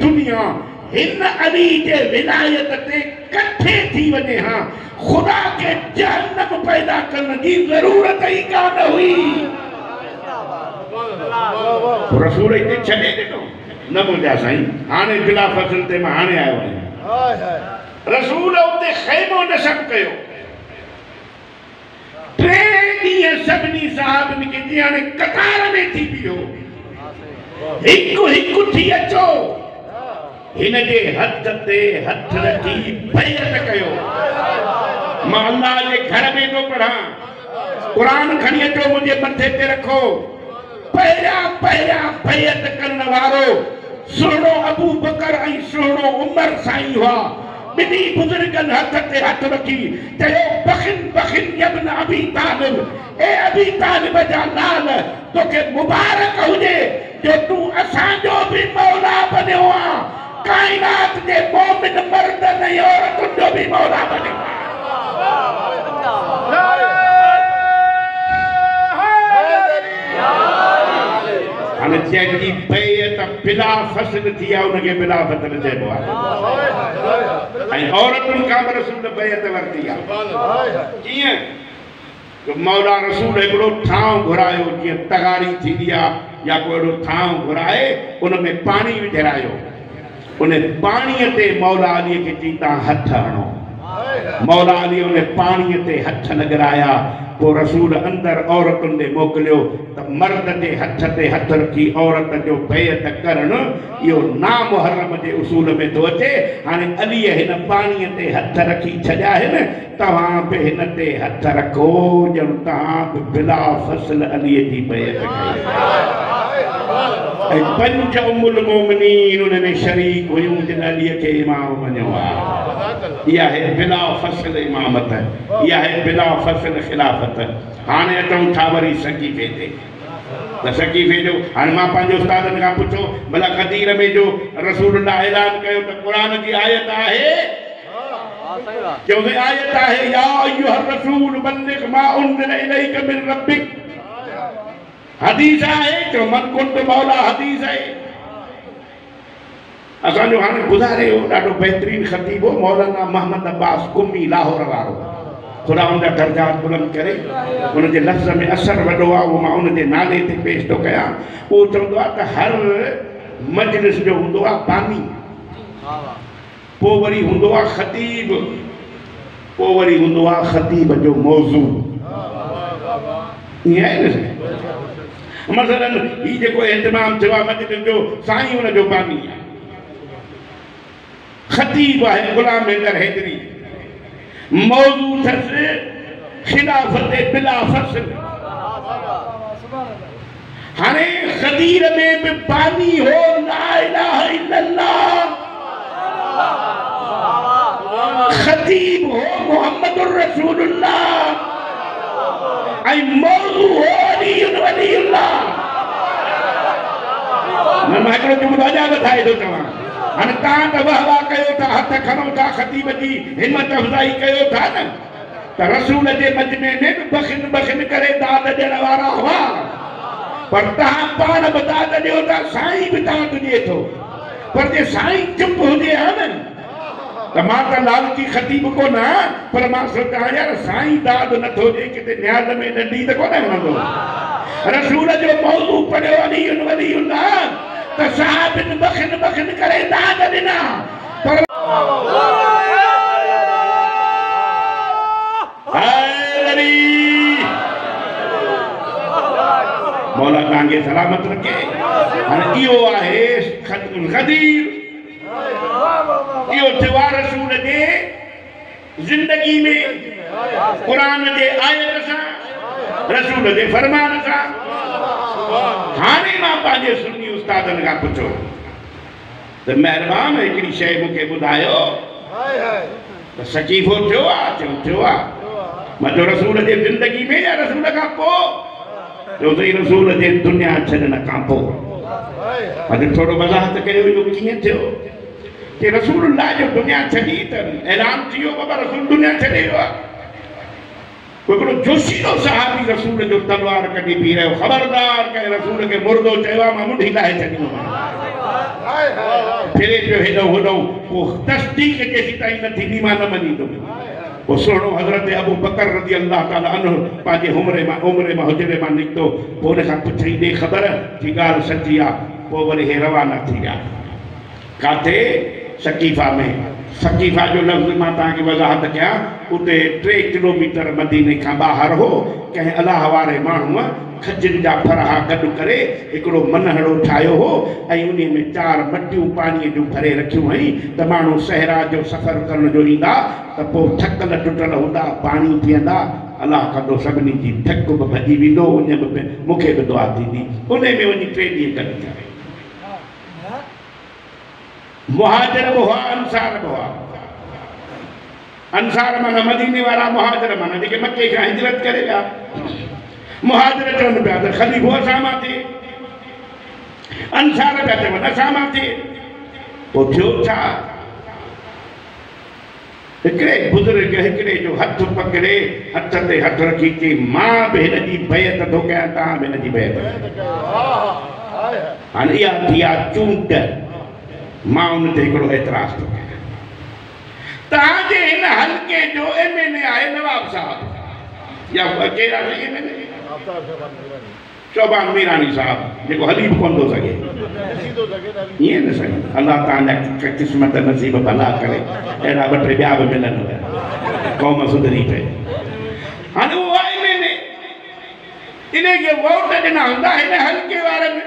दुनिया हिन अली जे विलायत ते कठे थी वञे हा, ख़ुदा खे जहन्नम पैदा करण जी ज़रूरत ई कान हुई। रसूल हिते छॾे ॾिनो न, मुंहिंजा साईं हाणे बिला फसल ते मां हाणे आयो आहियां। रसूल उते ख़ैमो नसब कयो। 3 ॾींहं सभिनी साहबनि खे जीअं हाणे कतार में थी पियो, हिकु हिकु थी अचो, हिन जे हथ ते हथ रखी बैत कयो। मां अल्लाह जे घर में थो पढ़ां, क़ुरान खणी अचो मुंहिंजे मथे ते रखो। पहिरियां बैत करण वारो सुहिणो अबू बकर ऐं सुहिणो उमर साईं हुआ। ॿिन्ही बुज़ुर्गनि हथ ते हथ रखी चयो बखिन बखिन यब्न अबी तालिब, ए अबी तालिब जा लाल, तोखे मुबारक हुजे जो तूं असांजो बि मौला बनियो आहे, काइनात जे मोमिन मर्दनि ऐं औरतुनि जो बि मौला बनियो आहे। हाणे जंहिंजी बैत बिला फसल थी आहे उनखे बिला फसल चइबो आहे। ऐं औरतुनि खां बि रसूल बैत वरिती आहे। कीअं? मौला रसूल हिकिड़ो ठाव घुरायो, जीअं तगारी थींदी आहे या को अहिड़ो ठाव घुराए उन में पाणी विझरायो, उन पाणीअ ते मौला अलीअ खे चई तव्हां हथ हणो। मौला अली उन पाणीअ ते हथ लॻराया। पोइ रसूल अंदर औरतुनि ॾे मोकिलियो त मर्द जे हथ ते हथ रखी औरत जो बैत करणु इहो नामुहर्रम जे उसूल में थो अचे। हाणे अलीअ हिन पाणीअ ते हथ रखी छॾिया आहिनि, तव्हां बि हिन ते हथ रखो ॼण तव्हां बि बिला फसल अलीअ जी बैत कई। पंज उम्मुल मोमिनीन उन्हें शरीक हुयूं जिन अलीअ खे इमाम मञियो आहे। इहा है बिला फसल इमामत, इहा है बिला फसल खिलाफत। हाणे अचूं था वरी सकीफ़े ते। त सकीफ़े जो हाणे मां पंहिंजे उस्तादनि खां पुछो भला क़दीर में जो रसूलुल्लाह ऐलान कयो त क़ुरान जी आयत आहे, चौथे आयत आहे या अय्युहर रसूल बल्लिग मा उनज़िला इलैका मिन रब्बिक। हदीस आहे जो मन कुंत मौला हदीस आहे। असांजो हाणे गुज़ारे हो ॾाढो बहितरीन ख़तीब हो मौलाना मोहम्मद अब्बास कुमी लाहौर वारो, ख़ुदा उनजा दर्जात बुलंद करे, उनजे लफ़्ज़ में असर वॾो आहे, उहो मां उनजे नाले ते पेश थो कयां। उहो चवंदो आहे त हर मजलिस जो हूंदो आहे बानी, पोइ वरी हूंदो आहे ख़तीब, पोइ वरी हूंदो आहे ख़तीब जो मौज़ू। ईअं आहे न मसलन ही जेको इंतमाम थियो आहे मस्जिद जो, साईं उनजो बानी आहे। ख़तीब आहे गुलाम हैदर हैदरी, मौज़ू अथसि खिलाफ़त बिला फसल। हाणे ख़दीर में भी बानी हो ला इलाहा इल्लल्लाह, ख़तीब हो मुहम्मदुर रसूलुल्लाह, ऐं मौज़ू हो अलीयुन वलीयुल्लाह। मां हिकिड़ो जुमिलो अञा ॿुधाए थो चवां। हाणे तव्हां त वाह वाह कयो था, हथ खणो था, ख़तीब जी हिमत अफ़ज़ाई कयो था न, त रसूल जे मजमे में बि बखिन बखिन करे दाद ॾियण वारा हुआ, पर तव्हां पाण बि दाद ॾियो था, साईं बि दाद ॾिए थो। पर जे साईं चुप हुजे हा न त मां त लालची ख़तीब कोन आहियां, पर मां सोचां यार साईं दाद नथो ॾिए, किथे न्याज़ में ॾंडी त कोन हणंदो। रसूल जो मौज़ू पढ़ियो अलीयुन वलीयुल्लाह त सहाबिन बखिन बखिन करे दाद ॾिना, पर मौला तव्हांखे सलामत रखे। हाणे इहो आहे ख़दीर, इहो थियो आहे रसूल जे ज़िंदगी में क़ुरान जे आयत सां, रसूल जे फरमान सां। हाणे मां पंहिंजे सुन्नी उस्तादनि खां पुछो त महिरबानी हिकिड़ी शइ मूंखे ॿुधायो त सकीफ़ो थियो आहे? चयो थियो आहे। मां चयो रसूल जे ज़िंदगी में या रसूल खां पोइ? चयो त रसूल जे दुनिया छॾण खां पोइ। अॼु थोरो वज़ाहत कयो इहो कीअं थियो कि रसूलुल्लाह जो दुनिया छॾी त ऐलान थी वियो बाबा रसूल दुनिया छॾे वियो आहे। हिकिड़ो जोशीलो सहाबी रसूल जो तलवार कढी बीह रहियो, ख़बरदार कंहिं रसूल खे मुर्दो चयो आहे मां मुंडी लाहे छॾींदोमांइ। फिरे पियो हेॾो होॾो, पोइ तस्दीक़ जेसीं ताईं न थींदी मां न मञींदुमि। पोइ सुहिणो हज़रत अबू बकर रज़ी अल्लाह ताला अन्हु पंहिंजे उमिरि मां हुजरे मां निकितो। पोइ हुन खां पुछई ॾे ख़बर की ॻाल्हि सची आहे। पोइ वरी हे रवाना थी विया काथे? सकीफ़ा में। सकीफ़ा जो लफ़्ज़ मां तव्हांखे वज़ाहत कयां, उते 3 किलोमीटर मदीने खां ॿाहिरि हो। कंहिं अलाह वारे माण्हूअ खजनि जा फरहा गॾु करे हिकिड़ो मनहड़ो ठाहियो हो ऐं उन में 4 मटियूं पाणीअ जूं भरे रखियूं हुई त माण्हू सहरा जो सफ़र करण जो ईंदा त पोइ थकल टुटल हूंदा, पाणी पीअंदा, अलाह कंदो सभिनी जी थक बि भॼी वेंदो, उन में मूंखे बि दुआ थींदी। उन में वञी 3 ॾींहं गॾु थिया। मुहाजिर बि हुआ, अंसार बि हुआ। अंसार माना मदीने वारा, मुहाजिर माना जेके मके खां हिजरत करे विया। मुहाजिर चवनि पिया त ख़लीफ़ो असां मां थिए, अंसार पिया चवनि असां मां थिए। पोइ थियो छा? हिकिड़े बुज़ुर्ग हिकिड़े जो हथ पकड़े, हथ ते हथ रखी चई मां बि हिन जी बैत थो कयां, तव्हां बि हिन जी बैत कयो। हाणे इहा थी आहे चूंड। मां उन ते हिकिड़ो एतिराज़ थो कयां। तव्हांजे हिन हल्के जो MLA आहे नवाब साहब या कहिड़ा MLA? शोभान मीरानी साहब, जेको हली बि कोन थो सघे। ईअं न सही। अलाह तव्हांजा क़िस्मत नसीब भला करे, अहिड़ा 2-3 ॿिया बि मिलनि, क़ौम सुधरी पए। हाणे उहो MLA इनखे वोट ॾिना हूंदा हिन हल्के वारनि।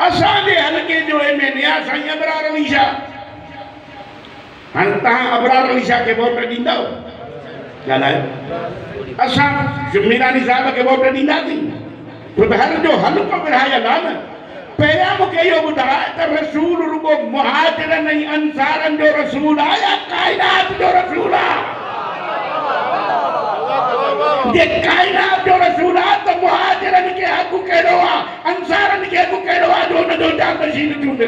असांजे हल्के जो MLA आहे साईं अबरार अली शाह। हाणे तव्हां अबरार अली शाह खे वोट ॾींदव? ॻाल्हायो। असां मीरानी साहब खे वोट ॾींदासीं? छो त हर जो हल्को विरहायल आहे न। पहिरियां मूंखे इहो ॿुधाए त रसूल रुगो मुहाजिरन ऐं अंसारनि जो रसूल आहे या काइनात जो रसूल आहे? जे काइनात जो रसूल आहे त मुहाजिरनि खे हक़ कहिड़ो आहे, अंसारनि खे हक़ कहिड़ो आहे जो हुनजो जानशीन चूंडे?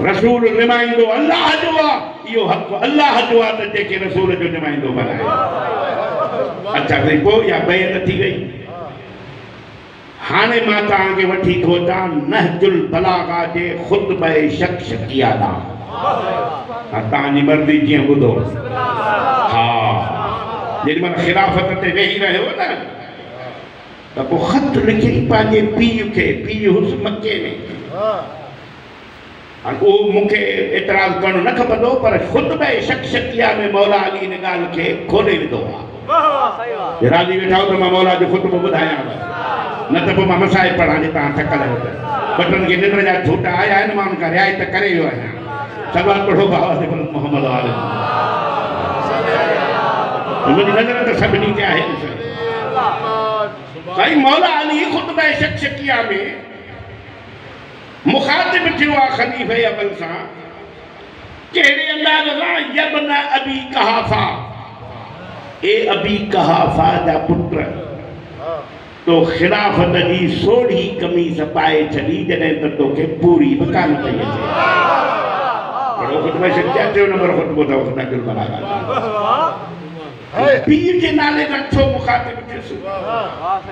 रसूल निमाइंदो अल्लाह जो आहे, इहो हक़ अल्लाह जो आहे त जेके रसूल जो निमाइंदो बनाए। अच्छा भई पोइ या बैत थी वई। हाणे मां तव्हांखे वठी थो अचां नहजुल बलागा जे ख़ुतबे शक्शकिया ॾांहुं। तव्हांजी मर्ज़ी जीअं ॿुधो। हा जेॾीमहिल ख़िलाफ़त ते वेही रहियो न त पोइ ख़त लिखी पंहिंजे पीउ खे, पीउ हुस मके में। हाणे उहो मूंखे एतिराज़ करणु न खपंदो, पर ख़ुतबे शक्शकिया में मौला अली इन ॻाल्हि खे खोले विधो आहे। राज़ी वेठा हो त मां मौला जो ख़ुतबो ॿुधायां, न त पोइ मां मसाए पढ़ां जे तव्हां थकल आहियो त। बटन खे निंड जा झूटा आया आहिनि, मां उनखां रिआयत करे वियो आहियां। सवाल पढ़ो बाबा मोहम्मद वाले मुंहिंजी नज़र त सभिनी ते आहे। साईं मौला अली ख़ुतबे शक्शकिया में मुखातिब थियो आहे ख़लीफ़े अव्वल सां, कहिड़े अंदाज़ सां यबन अबी कहाफ़ा, ए अबी कहाफ़ा जा पुत्र, तो खिलाफत जी सोढ़ी कमीज़ पाए छॾी जॾहिं त तोखे पूरी बि कान पई अचे। पढ़ो ख़ुतबे शक्शकिया टियों नंबर ख़ुतबो अथव नहजुल बलागा। पीर जे नाले सां छो मुखातिब थियुसि,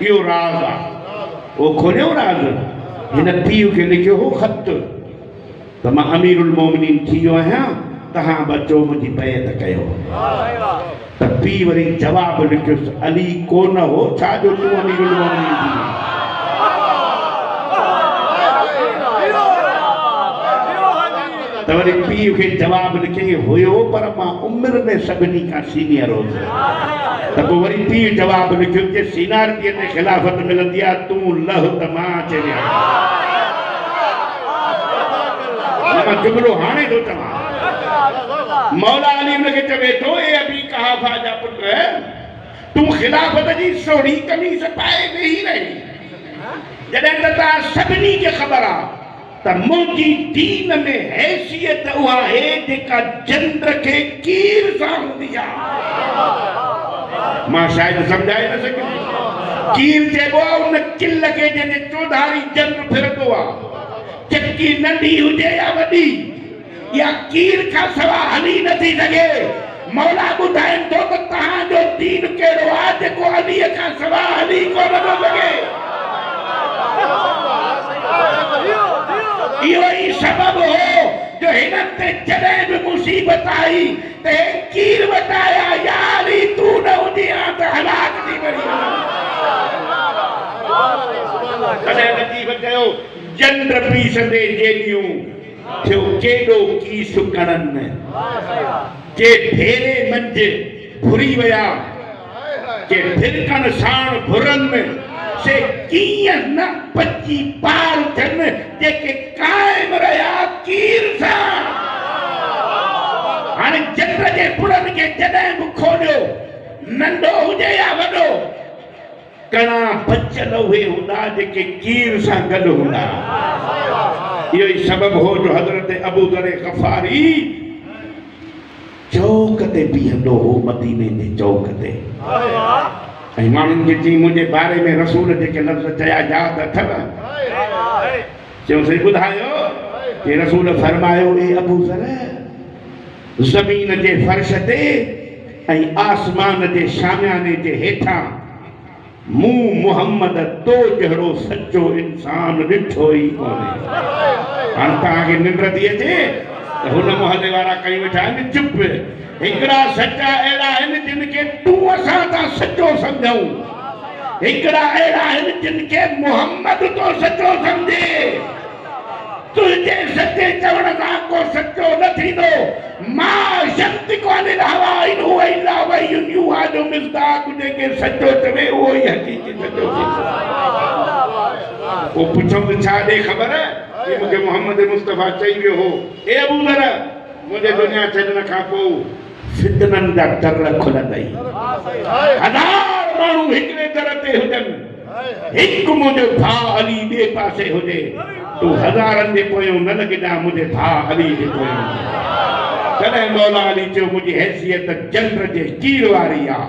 इहो राज़ आहे। उहो खोलियो राज़। हिन पीउ खे लिखियो हो ख़त त मां अमीरुल मोमिनीन थी वियो आहियां, तव्हां बचो मुंहिंजी बैत कयो। त पीउ वरी जवाबु लिखियुसि, अली कोन हो, छा जो तूं अमीरुल मोमिनीन थी? त वरी पीउ खे जवाबु लिखे हुयो, पर मां उमिरि में सभिनी खां सीनियर हुउसि। त पोइ वरी पीउ जवाबु लिखियो जे सीनियरिटीअ ते ख़िलाफ़त मिलंदी आहे, तूं लह त मां अचे विया। मां जुमिलो हाणे थो चवां। मौला अली हुनखे चवे थो, ए अबी कहाफ़ा जा पुट, तूं ख़िलाफ़त जी सोढ़ी कमीज़ पाए वेही रही, जॾहिं त तव्हां सभिनी खे ख़बर आहे त मुंहिंजी दीन में हैसियत उहा आहे जेका चंद्र खे कीर सां हूंदी आहे। मां शायदि सम्झाए न सघियुमि। कीर चइबो आहे उन किल खे जंहिंजे चौधारी चंद्र फिरंदो आहे, चकी नंढी हुजे या वॾी, या कीर खां सवा हली नथी सघे। मौला ॿुधाइनि थो त तव्हांजो दीन कहिड़ो आहे जेको अलीअ खां सवा हली कोन थो सघे। इहो ई सबबु हो जो हिननि ते जॾहिं बि मुसीबत आई त कीर वटाया, यारी तूं न हूंदी हा त हलाक थी वञी। तॾहिं लतीफ़ कयो, चंद्र पीसंदे जेलियूं थियो केॾो कीस कणनि, के फेरे मंझि भुरी विया, के फिरकण साण भुरनि, से कीअं न पची पार थियनि जेके क़ाइम रहिया कीर सां। हाणे चंद्र जे पुड़नि खे जॾहिं बि खोलियो, नंढो हुजे या वॾो, कणा बचियल उहे हूंदा जेके कीर सां गॾु हूंदा। इहो ई सबबु हो जो हज़रत अबू ज़र ग़फ़ारी चौक ते बीहंदो हो, मदीने जे चौक ते। ऐं माण्हुनि खे चई, मुंहिंजे बारे में रसूल जेके लफ़्ज़ चया यादि अथव? चयोसीं ॿुधायो। कि रसूल फरमायो, ए अबू ज़र, ज़मीन जे फर्श ते ऐं आसमान जे शामियाने जे हेठां मूं मुहम्मद तो जहिड़ो सचो इंसान ॾिठो ई कोन्हे। हाणे तव्हांखे निंड थी अचे त हुन मुहले वारा कई वेठा आहिनि चुप। हिकिड़ा सचा अहिड़ा आहिनि जिन खे तूं असां तां सचो सम्झूं, हिकिड़ा अहिड़ा आहिनि जिन खे मुहम्मद तो सचो सम्झे। तुंहिंजे सचे चवण सां को सचो न थींदो। मां शक्ति कोन्हे हवा इन हुआ इल्ला वहयुन यूहा जो मिस्दाक जेके सचो चवे उहो ई हक़ीक़ी सचो थींदो। पोइ पुछऊं त छा ॾे ख़बर कि मूंखे मोहम्मद मुस्तफ़ा चई वियो हो, ए अबू ज़र, मुंहिंजे दुनिया छॾण खां पोइ फितननि जा दर खुलंदई। 1000 माण्हू हिकिड़े दर ते हुजनि, एक मुझे भा अली बे पासे हुजे तू हजारन दे पोयो न लगदा मुझे भा अली दे पोयो तने मौला अली जो मुझी हैसियत चंद्र जे कीर वारी आ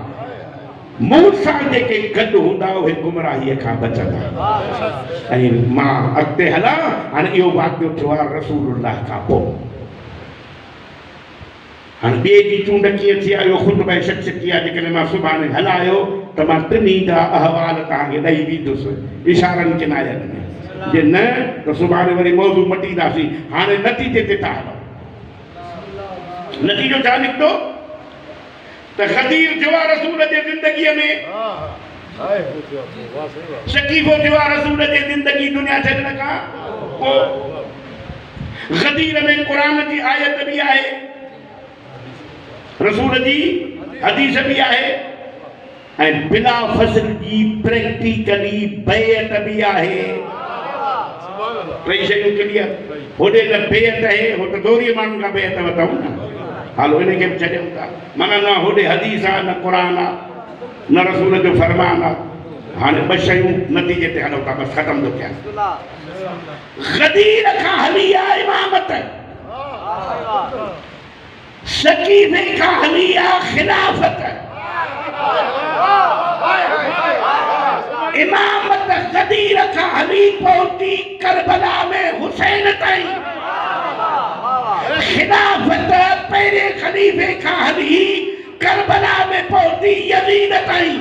मूसा जे के गड हुंदा हो गुमराही का बचंदा ऐ मां अगते हला अन यो वाक्य थियो रसूलुल्लाह का पो हन बे जी चूंड की थी आयो खुतबा शख्स किया जे मां सुभाणे हलायो त मां टिनी जा अहवाल तांगे दई दीदुस इशारन के नायन में जे न तो सुभाणे वरी मौजू मटी दासी हाने नतीजे ते ता हलो नतीजो छा निकतो त खदीर जो रसूल जे जिंदगी में शकीफो जो रसूल जे जिंदगी दुनिया छडण का को खदीर में कुरान जी आयत भी आहे रसूल जी हदीस भी आहे ऐं बिला फसल जी प्रैक्टिकली बैत भी आहे टई शयूं क्लियर होॾे त बैत आहे हो त दोरी माण्हुनि खां बैत वठूं न हालो इन खे बि छॾियूं था माना न होॾे हदीस आहे न क़ुरान आहे न रसूल जो फरमान आहे हाणे ॿ शयूं नतीजे ते हलूं था बसि ख़तम थो थिए ग़दीर खां हली आहे इमामत शकीफ़े का हलिया खिलाफत इमामत ग़दीर का हली पहुंची करबला में हुसैन ताई खिलाफत पहले खलीफे का हली करबला में पहुंची यजीद ताई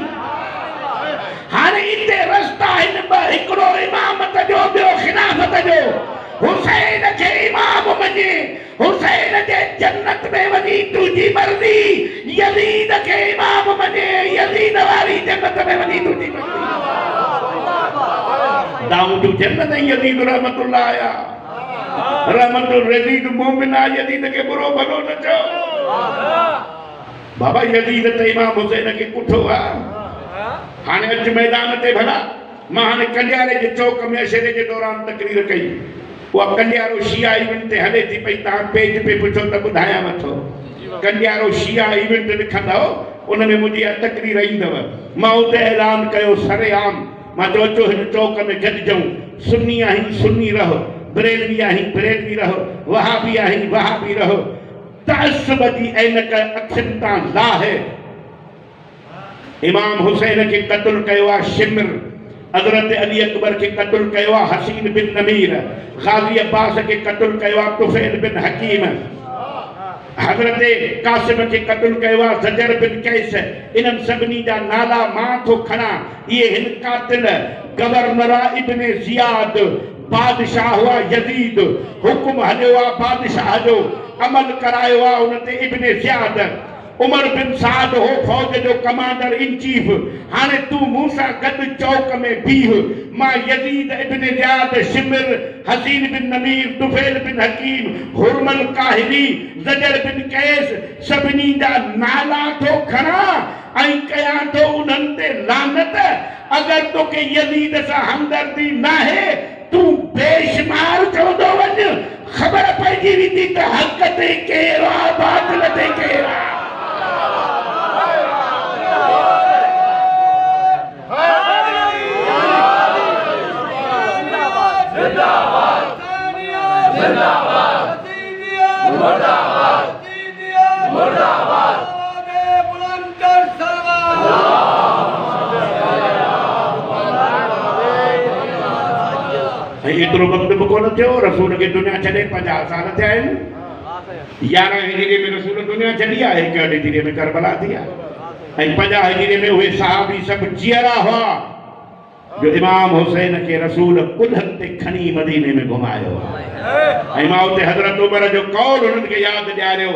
हाने इते रास्ता इन हिकड़ो इमामत जो ॿियो खिलाफत जो हुसैन के इमाम मने हुसैन के जन्नत में वनी तुझी मर्जी यजीद के इमाम मने यजीद वाली जन्नत में वनी तुझी मर्जी दाऊद जन्नत यजीद रहमतुल्लाह आया रहमतुल रजीद मोमिना यजीद के बुरो भलो न चो बाबा यजीद ते इमाम हुसैन के कुठो आ हाने अच मैदान ते भला मां हाने कंडियारे जे चौक में अशरे जे दौरान तकरीर कई वो कंडियारो शिया इवेंट ते हले थी पई ता पेज पे पुछो त बुधाया मथो कंडियारो शिया इवेंट लिखंदा उन में मुझी तकरीर ईंदव मां उते ऐलान कयो सरेआम मां चो हिन चौक में गॾिजऊं सुन्नी आहीं सुन्नी रहो बरेलवी आहीं बरेलवी रहो वहाबी आहीं वहाबी रहो तअस्सुब जी ऐनक अखियुनि तां लाहे इमाम हुसैन के कत्ल कयो शिमर हजरत अली अकबर के कत्ल कयो हसीन बिन नमीर गाजी अब्बास के कत्ल कयो तुफैल बिन हकीम हजरत कासिम के कत्ल कयो ज़जर बिन कैस इन सभनी जा नाला मां तो खणा ये हिन कातिल गवर्नर इब्न जियाद बादशाह हुआ यजीद हुकुम हलियो बादशाह जो अमल करायो उनते इब्न जियाद उमर बिन साद हो फौज जो कमांडर इन चीफ हाने तू मूसा गद चौक में बीह मां यजीद इब्न जियाद शिमर हसीन बिन नमीर तुफैल बिन हकीम हुरमल काहिली ज़जर बिन कैस सभनी जा नाला तो खणा ऐं कया तो उन्हनि ते लानत अगर तो के यजीद सा हमदर्दी ना है तू बेशुमार चवंदो वञ खबर पइजी वेंदी त हक़ ते केरु आहे बातिल ते केरु आहे इतरो वक्त भी कोन थियो रसूल के दुनिया छड़े 50 साल थिया आहिनि 11 हिजरी में रसूल दुनिया छड़ी आहे 1 हिजरी में करबला थी आहे ऐं 50 हिजरी में उहे सहाबी सब जियरा हुआ जो इमाम हुसैन के रसूल कुल्हन ते खणी मदीने में घुमायो ऐं मां उते हजरत उमर जो कौल उन्हनि खे यादि ॾियारियो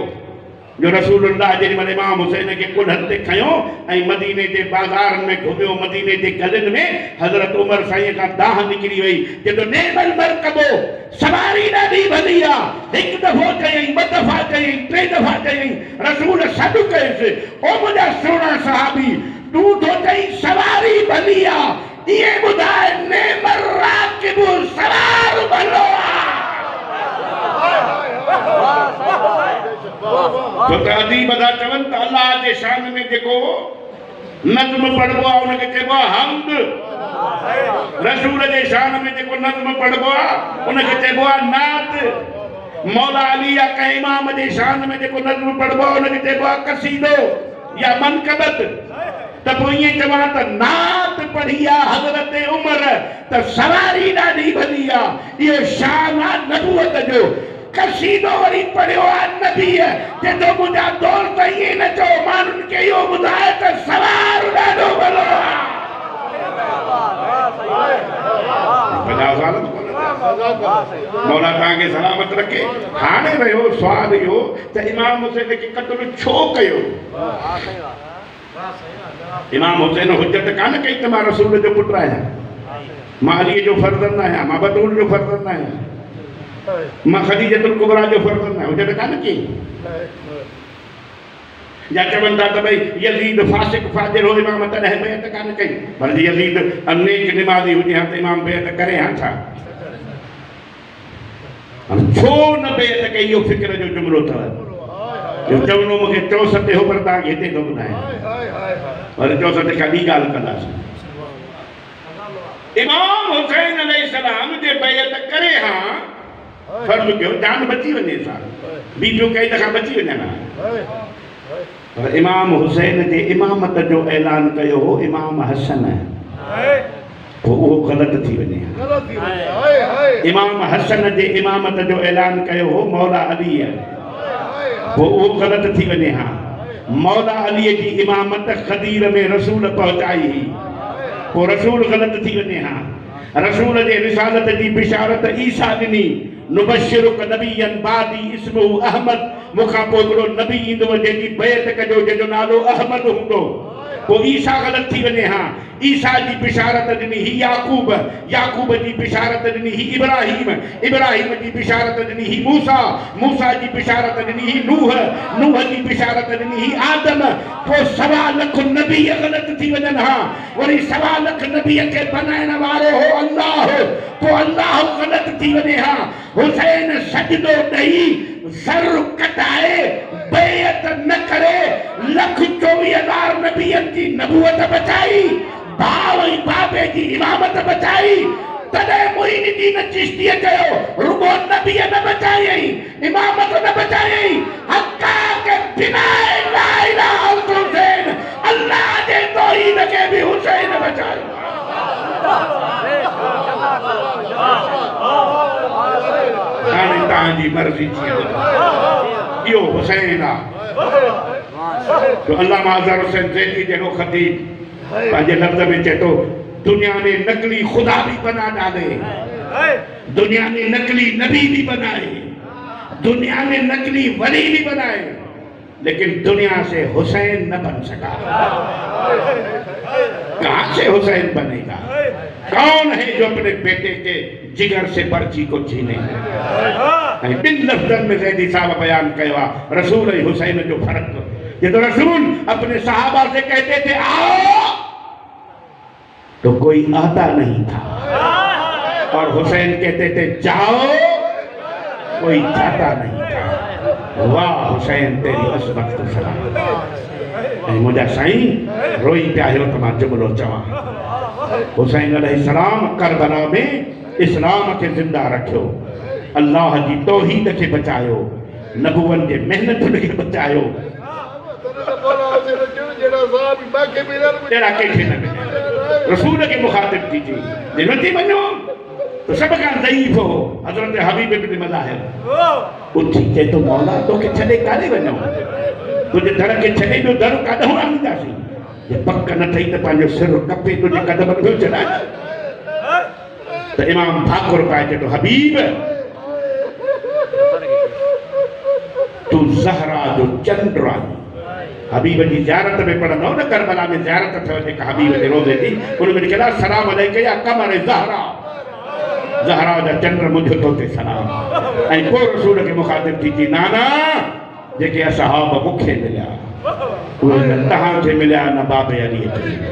जो रसूलुल्लाह जेॾी महिल इमाम हुसैन के कुल्हन ते खयो ऐं मदीने जे बाज़ारनि में घुमियो मदीने जे गलियुनि में हजरत उमर साईं खां दाह निकिरी वई जो नेमल मरकबो सवारी ॾाढी भली आहे हिकु दफ़ो चयईं ॿ दफ़ा चयईं 3 दफ़ा चयईं रसूल सॾु कयुसि ओ मुंहिंजा सुहिणा सहाबी तूं तो चई सवारी भली आहे इहे ॿुधाए नेमल राकिबु सवार भलो आहे तो तादी बदा चवन त अल्लाह जे शान में जेको नज़्म पढ़बो आहे उनखे चइबो आहे हमद रसूल जे शान में जेको नज़्म पढ़बो आहे उनखे चइबो आहे नात। मौला अली या कंहिं इमाम जे शान में जेको नज़्म पढ़बो आहे उनखे चइबो आहे कसीदो या मनक़बत। त पोइ ईअं चवां त नात पढ़ी आहे हज़रत उमर त सवारी ॾाढी भली आहे, इहो शान आहे नबूवत जो। कसीदो वरी पढ़ियो आहे नबीअ जेको मुंहिंजा दोस्त ईअं न चओ माण्हुनि खे इहो ॿुधाए त सवार ॾाढो भलो आहे। मौला तव्हांखे सलामत रखे। हाणे रहियो सुवाल इहो त इमाम हुसैन खे क़त्ल छो कयो। इमाम हुसैन हुजत कान कई त मां रसूल जो पुटु आहियां, मां अलीअ जो फर्ज़ंद आहियां, मां बतूल जो फर्ज़ंद आहियां, मां खदीजतुल कुबरा जो फर्ज़ंद आहियां। हुजत कान कई। या चवनि था त भई यज़ीद फासिक फाजिर हो इमाम तॾहिं बेअत कान कई। पर यज़ीद नेक निमाज़ी हुजे हा त इमाम बेअत करे हा छा? छो न बेअत कई इहो फ़िक्र जो जुमिलो अथव। चवणो मूंखे 64 हो पर तव्हांखे हिते थो ॿुधायां, पर 64 खां ॿी ॻाल्हि कंदासीं। इमाम हुसैन अलैहिस्सलाम जे बेअत करे हा फर्ज़ कयो जान बची वञे सा, ॿी ॿियो कई दफ़ा बची वञनि हा। पर इमाम हुसैन जे इमामत जो ऐलान कयो हो इमाम हसन, पोइ उहो ग़लति थी वञे। इमाम हसन जे इमामत जो ऐलान कयो हो मौला अलीअ, पोइ उहो ग़लति थी वञे हा। मौला अलीअ जी इमामत खदीर में रसूल पहुचाई हुई, पोइ रसूल ग़लति थी वञे हा। रसूल जे रिसालत जी बिशारत ईसा ॾिनी, नुबश्शिरुक नबियन बादी इस्मुहु अहमद, मूंखां पोइ हिकिड़ो नबी ईंदो जंहिंजी बेअत कजो जंहिंजो नालो अहमद हूंदो, पोइ ईसा ग़लति थी वञे हा। ईसा जी बिशारत ॾिनी ही याकूब, याकूब जी बिशारत ॾिनी ही इब्राहिम, इब्राहिम जी बिशारत ॾिनी ही मूसा, मूसा जी बिशारत ॾिनी ही नूह, नूह जी बिशारत ॾिनी ही आदम। पोइ 1.25 लख नबी ग़लति थी वञनि हा। वरी 1.25 लख नबीअ खे बनाइण वारो हो अल्लाह, पोइ अल्लाह ग़लति थी वञे हा। हुसैन सजदो ॾेई सर कटाए बेअत न करे 1,24,000 नबीअनि जी नबूवत बचाई, भाउ ऐं बाबे जी इमामत बचाई। तॾहिं मुईनुद्दीन चिश्तीअ चयो रुगो नबीअ न बचायई, इमामत न बचायई, हक़ा के बिना ला इलाहा इल्लल्लाह हुसैन, अल्लाह जे तौहीद खे बि हुसैन बचायो। हाणे तव्हांजी मर्ज़ी थी इहो हुसैन आहे। तो अल्लामा अज़हर हुसैन ज़ैदी जहिड़ो ख़तीब पंहिंजे लफ़्ज़ में चए थो दुनिया में नकली खुदा भी बना डाले, दुनिया में नकली नबी भी बनाए, दुनिया में नकली वली भी बनाए, लेकिन दुनिया से हुसैन न बन सका। कहां से हुसैन बनेगा? कौन है जो अपने बेटे के जिगर से पर्ची को छीने? बिन लफ्ज़न में ज़ैदी साहब बयान किया रसूल और हुसैन जो फर्क। ये तो रसूल अपने सहाबा से कहते थे आओ, तो कोई आता नहीं था, और हुसैन कहते थे जाओ, कोई जाता नहीं था। वाह हुसैन तेरी असमत को सलाम। मुझा साईं रोई पिया तो मां जुमलो चवां। हुसैन अलैहिस्सलाम करबला में इस्लाम के जिंदा रखियो, अल्लाह जी तौहीद के बचायो, नबुवन के मेहनत के बचायो। तेरा के न मिले रसूल के मुखातिब कीजिए, जिनती बनो तो सबका ज़ईफ़ हो हज़रत हबीब इब्न मज़ाहिर उठी के तो मौला तो के छॾे काॾे वञो, तुझे दर के छॾे ॿियो दर काॾों आणींदासीं? ये पक न ठही त पंहिंजो सिर कपे तुझे कदमनि में चढ़ाए। तो इमाम भाकुर पाए चए तो हबीब तू ज़हरा जो चंद्र आई। हबीब जी ज़ियारत में पढ़ंदो न करबला में ज़ियारत अथव जेका हबीब जे रोज़े जी, उन में लिखियलु आहे सलाम अलैका या कमर ज़हरा, ज़हरा जा चंद्र मुंहिंजो तो ते सलाम। ऐं पोइ रसूल खे मुखातिब थी चई नाना जेके असहाब मूंखे मिलिया उहे न तव्हांखे मिलिया न बाबे अलीअ खे मिलिया।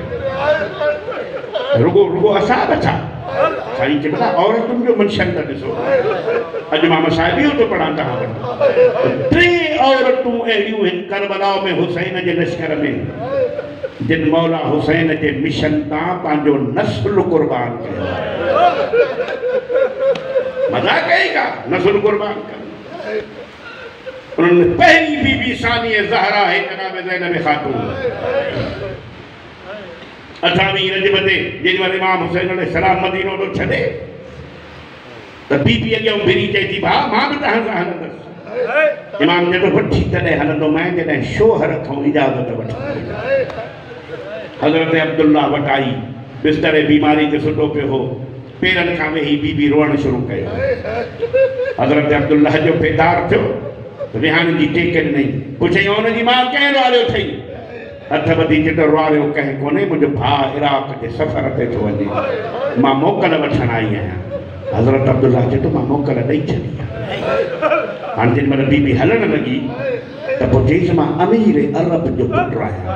रुगो असहाब छा साईं के बता औरतुनि जो मनशन त ॾिसो। अॼु मां मसाइब इहो थो पढ़ां तव्हां वटि 3 औरतूं अहिड़ियूं आहिनि करबला में हुसैन जे लश्कर में जिन मौला हुसैन के मिशन तां पांजो नस्ल कुर्बान कयो मज़ाक कहेगा नस्ल कुर्बान कर उन्होंने पहली बीबी सानी ज़हरा है जनाब ज़ैनब खातून 18वीं रजब ते जेॾी महिल इमाम हुसैन अलैहिस्सलाम मदीनो तो छॾे त बीबी अॻियां भिरी चई थी भाउ मां बि तव्हां सां हलंदसि इमाम चए वठी तॾहिं हलंदो मैं जॾहिं शोहर खां इजाज़त वठी हज़रत अब्दुल्ला वटि आई बिस्तर बीमारी ते सुठो पियो हो पेरनि खां वेही बीबी रोअण शुरू कयो हज़रत अब्दुल्ला जो बेदार थियो विहान जी टेक ॾिनई पुछई हुनजी मां कंहिं रुआलियो अथई हथ ॿधी चए त रुआलियो कंहिं कोन्हे मुंहिंजो भाउ इराक जे सफ़र ते थो वञे मां मोकल वठण आई आहियां हज़रत अब्दुल्ला चए थो मां मोकल ॾेई छॾी हाणे जेॾी महिल बीबी हलण लॻी त पोइ चईसि मां अमीर अरब जो पुटु आहियां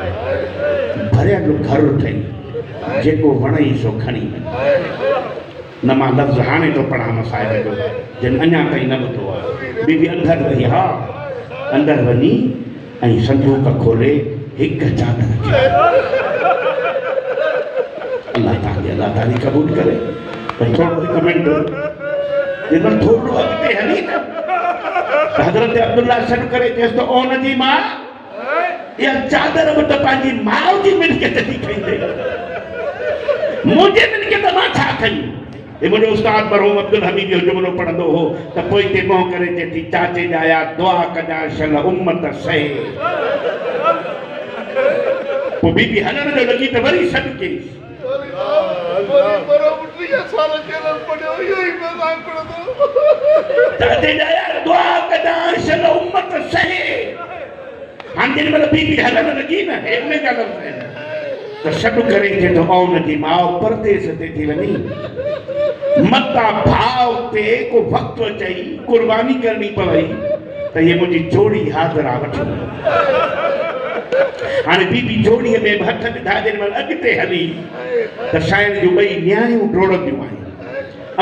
भरियल घर अथई जेको वणई सो खणी वञ न मां लफ़्ज़ हाणे थो पढ़ां मसाइब जो जिन अञा ताईं न ॿुधो आहे बीबी अंदरि वई हा अंदरि वञी ऐं संदूक खोले हिकु चादर अल्लाह तव्हांजी अल्लाह ताली क़बूल करे भई थोरो हिकु मिंट जेमहिल थोरो अॻिते हली न हज़रत अब्दुल्ला सॾु करे चएसि त ओन जी मां इहा चादर बि त पंहिंजी माउ जी मिल्कियत थी खईंदे मुंहिंजे मिल्कियत मां छा खई ये मुझे उस्ताद मरहूम अब्दुल हमीद जो जुमलो पढ़ंदो हो त पोइ ते मोह करे चए थी चाचे जाया दुआ कजा शल उम्मत सहे पोइ बीबी हलण जो लॻी त वरी सॾु कयईसि चाचे जाया दुआ कजा शल उम्मत सहे हाणे जेॾी महिल बीबी हलण लॻी न हेठि जा लफ़्ज़ आहिनि त सॾु करे चए थो औन जी माउ परदेस ते थी वञी मता भाव ते को वक्त अचई कुर्बानी करनी पवई त ये मुझी जोड़ी हाज़रा वठी हाणे बीबी जोड़ीअ में हथ विधा जेॾी महिल अॻिते हली त साइण जूं ॿई न्याणियूं डोड़ंदियूं आहिनि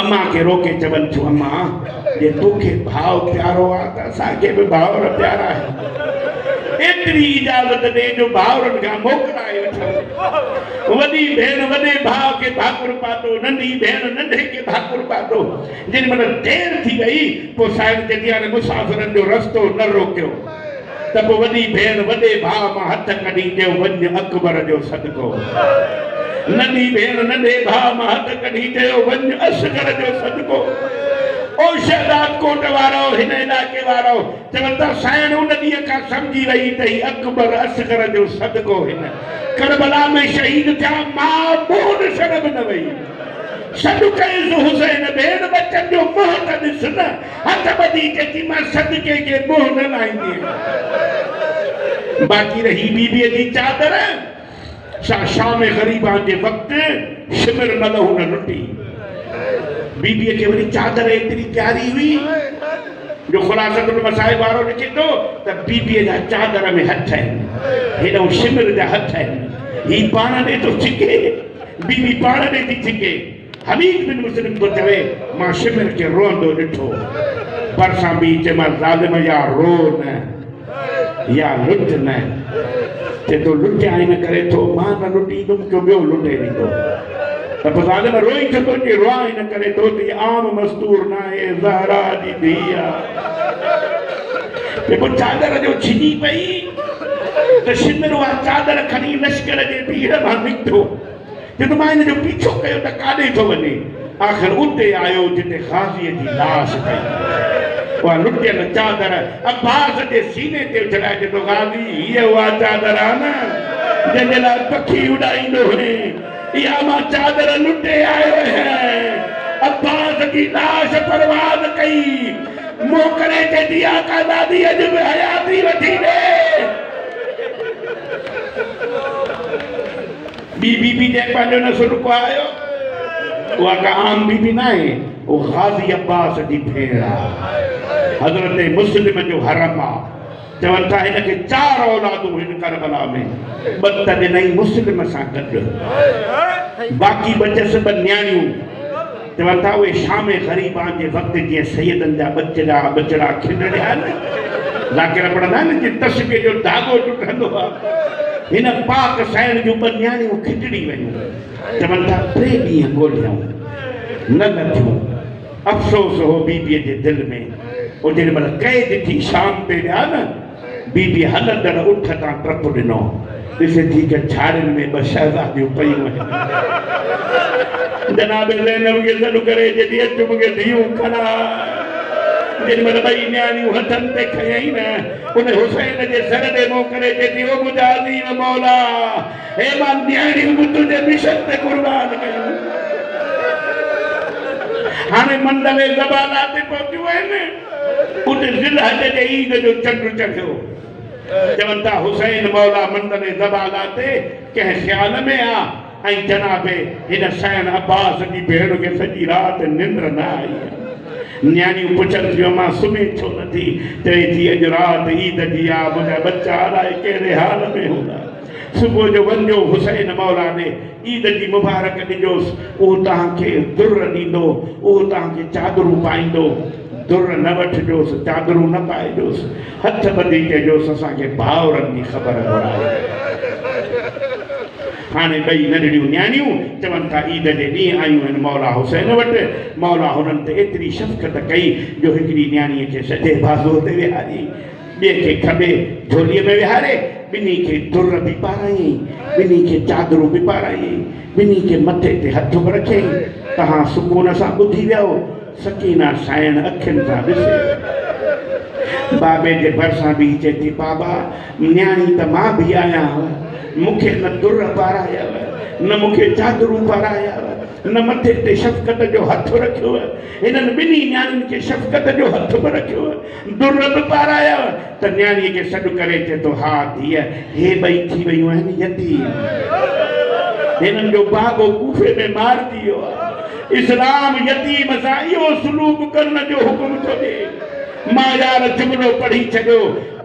अम्मा खे रोके चवनि थियूं अम्मा जे तोखे भाव प्यारो आहे त असांखे बि भाउर प्यारा आहिनि एतिरी इजाज़त ॾे जो भाउरनि खां मोकिलाए वठो वॾी भेण वॾे भाउ खे भाकुर पातो नंढी भेण नंढे खे भाकुर पातो जेॾी महिल देरि थी वई पोइ साहिब चवंदी आहे मुसाफ़िरनि जो रस्तो न रोकियो त पोइ वॾी भेण वॾे भाउ मां हथ कढी चयो वञ अकबर जो सदको नंढी भेण नंढे भाउ मां हथ कढी चयो वञ असगर जो सदको ओ शहदाद कोट वारो हिन इलाइक़े वारो चवनि था साइण उन ॾींहं खां सम्झी वई त ही अकबर असगर जो सदको हिन करबला में शहीद थिया मां मुंहुं ॾिसण बि न वई सॾु कयुसि हुसैन भेण बचनि जो मुंहुं त ॾिस न हथ ॿधी चई मां सदके खे मुंहुं न लाहींदी बाक़ी रही बीबीअ जी चादर शाम ग़रीबान जे वक़्तु शिमिर मल हुन लुटी बीबीअ खे वरी चादर एतिरी प्यारी हुई जो ख़ुलासतुल मसाइब वारो लिखे थो त बीबीअ जा चादर में हथ आहिनि हेॾो शिमिर जा हथ आहिनि ही पाण ॾे थो छिके बीबी पाण ॾे थी छिके हमीद बिन मुस्लिम थो चवे मां शिमिर खे रोअंदो ॾिठो भरिसां बि चयोमांसि ज़ालिम या रो न या लुट न चए थो लुटिया हिन करे थो मां न लुटींदुमि जो ॿियो लुटे ॾींदो त पोइ ज़ालिम रोई छो थो कि रोआ हिन करे थो त आम मस्तूर न आहे ज़हरा जी धीउ आहे पोइ चादर जो छिॼी पई त शिमिर उहा चादर खणी लश्कर जे भीड़ मां निकितो जो मां हिन जो पीछो कयो त काॾे थो वञे आख़िर उते आयो जिते ग़ाज़ीअ जी लाश पई उहा लुटियल चादर अब्बास जे सीने ते चढ़ाए चए थो ग़ाज़ी हीअ उहा चादर आहे न जंहिंजे लाइ पखी उॾाईंदो हुए इहा मां चादर लुटे आयो आहियां अब्बास जी लाश परवाज़ कई मूं करे चई आका दादी अॼु बि हयाती वठी ॾे बीबी जे पंहिंजो न सुॾको आयो उहा का आम बीबी न आहे उहा ग़ाज़ी अब्बास जी भेण आहे हज़रत मुस्लिम जो हरम आहे चवनि था हिनखे 4 औलादूं हिन करबला में 2 त ॾिनई मुस्लिम सां गॾु बाक़ी बचसि 2 न्याणियूं चवनि था उहे शाम ग़रीबान जे वक़्तु जीअं सैयदनि जा बचड़ा खिलड़िया आहिनि ज़ाकिर पढ़ंदा आहिनि कि तस्बीह जो धाॻो टुटंदो आहे इन पाक साइण जूं ॿ न्याणियूं खिचड़ी वयूं चवनि था 3 ॾींहं ॻोल्हियऊं न लथियूं अफ़सोस हो बीबीअ जे दिलि में वो जेॾी महिल कई ॾिठी शाम ते विया न बीबी हलंदड़ उठ तां टप ॾिनो ॾिसे थी कि झाड़ियुनि में 2 शहज़ादियूं पयूं आहिनि जनाब ज़ैनब खे सॾु करे चई अचु मूंखे धीअरूं खणा जेॾी महिल 2 न्याणियूं हथनि ते खयईं न उन हुसैन जे सर ते मुंहुं करे चई ओ मुंहिंजा अज़ीज़ मौला हे मां न्याणियूं बि तुंहिंजे मिशन ते क़ुर्बान कयूं हाणे मंडले ज़बाला ते पहुचियूं आहिनि उते ज़िलहज जे ईद जो चंड चढ़ियो चवनि था हुसैन मौला मंडले ज़बाला ते कंहिं ख़्याल में आ ऐं जनाबे हिन सैन अब्बास जी भेण खे सॼी राति निंड न आई न्याणियूं पुछनि थियूं मां सुम्ही छो नथी चए थी अॼु राति ईद जी आहे मुंहिंजा बच्चा अलाए कहिड़े हाल में हूंदा सुबुह जो वञो हुसैन मौला ॾे ईद जी मुबारक ॾिजोसि उहो तव्हांखे दुर ॾींदो उहो तव्हांखे चादरूं पाईंदो दुर न वठिजोसि चादरूं न पाइजोसि हथ ॿधी चइजोसि असांखे भाउरनि जी ख़बर घुराए हाणे 2 नंढड़ियूं न्याणियूं चवनि था ईद जे ॾींहुं आयूं आहिनि मौला हुसैन वटि मौला हुननि ते एतिरी शफ़क़त कई जो हिकिड़ी न्याणीअ खे सॼे बाज़ूअ ते विहारी ॿिए खे खॿे झोलीअ में विहारे ॿिन्ही खे दुर बि पारायईं ॿिन्ही खे चादरूं बि पारायईं ॿिन्ही खे मथे ते हथ बि रखियईं तव्हां सुकून सां ॿुधी वियो सकीना साइण अखियुनि सां ॾिसे बाबे जे भरिसां बि चए थी बाबा न्याणी त मां बि आहियां मूंखे न दुर पारायव न मूंखे चादरूं पारायव न मथे ते शफ़क़त जो हथ रखियो हिननि 2 न्याणियुनि खे शफ़क़त जो हथ बि रखियो दुर बि पारायव त न्याणीअ खे सॾु करे चए थो हा धीअ हे 2 थी वियूं आहिनि यतीम हिननि जो बाबो कूफे में मारिजी वियो आहे इस्लाम यतीम सां इहो सुलूक करण जो हुकुम थो ॾे मां यार जुमिलो पढ़ी छॾियो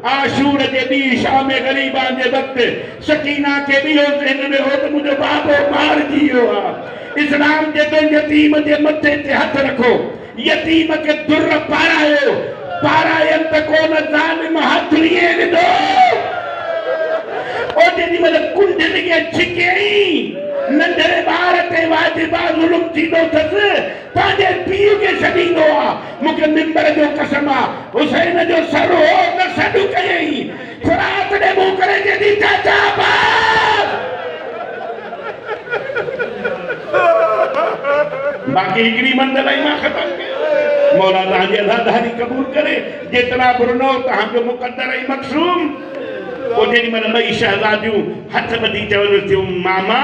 आशूर जे ॾींहुं शाम ग़रीबान जे वक़्तु सकीना खे ॿियो हिन में हो त मुंहिंजो बाबो मारिजी वियो आहे इस्लाम जे तो यतीम जे मथे ते हथ रखो यतीम खे दुर पारायो पारायनि त कोन ज़ालिम हथ ईअं ॾिनो ओ जेॾी महिल कुंडनि खे छिकयईं नंढड़े ॿार ते वाजिबा ज़ुल्म थींदो अथसि पंहिंजे पीउ खे छॾींदो आहे मूंखे मिंबर जो कसम आहे हुसैन जो सर हो न सॾु कयईं फुरात ॾे मुंहुं करे चई चाचा बाक़ी हिकिड़ी मंडल आई मां ख़तम कयो मौला तव्हांजी अज़ादारी क़बूल करे जेतिरा बि रुनो तव्हांजो मुक़द्दर ऐं मक़सूम वो जेॾी महिल 2 शहज़ादियूं हथ ॿधी चवनि थियूं मामा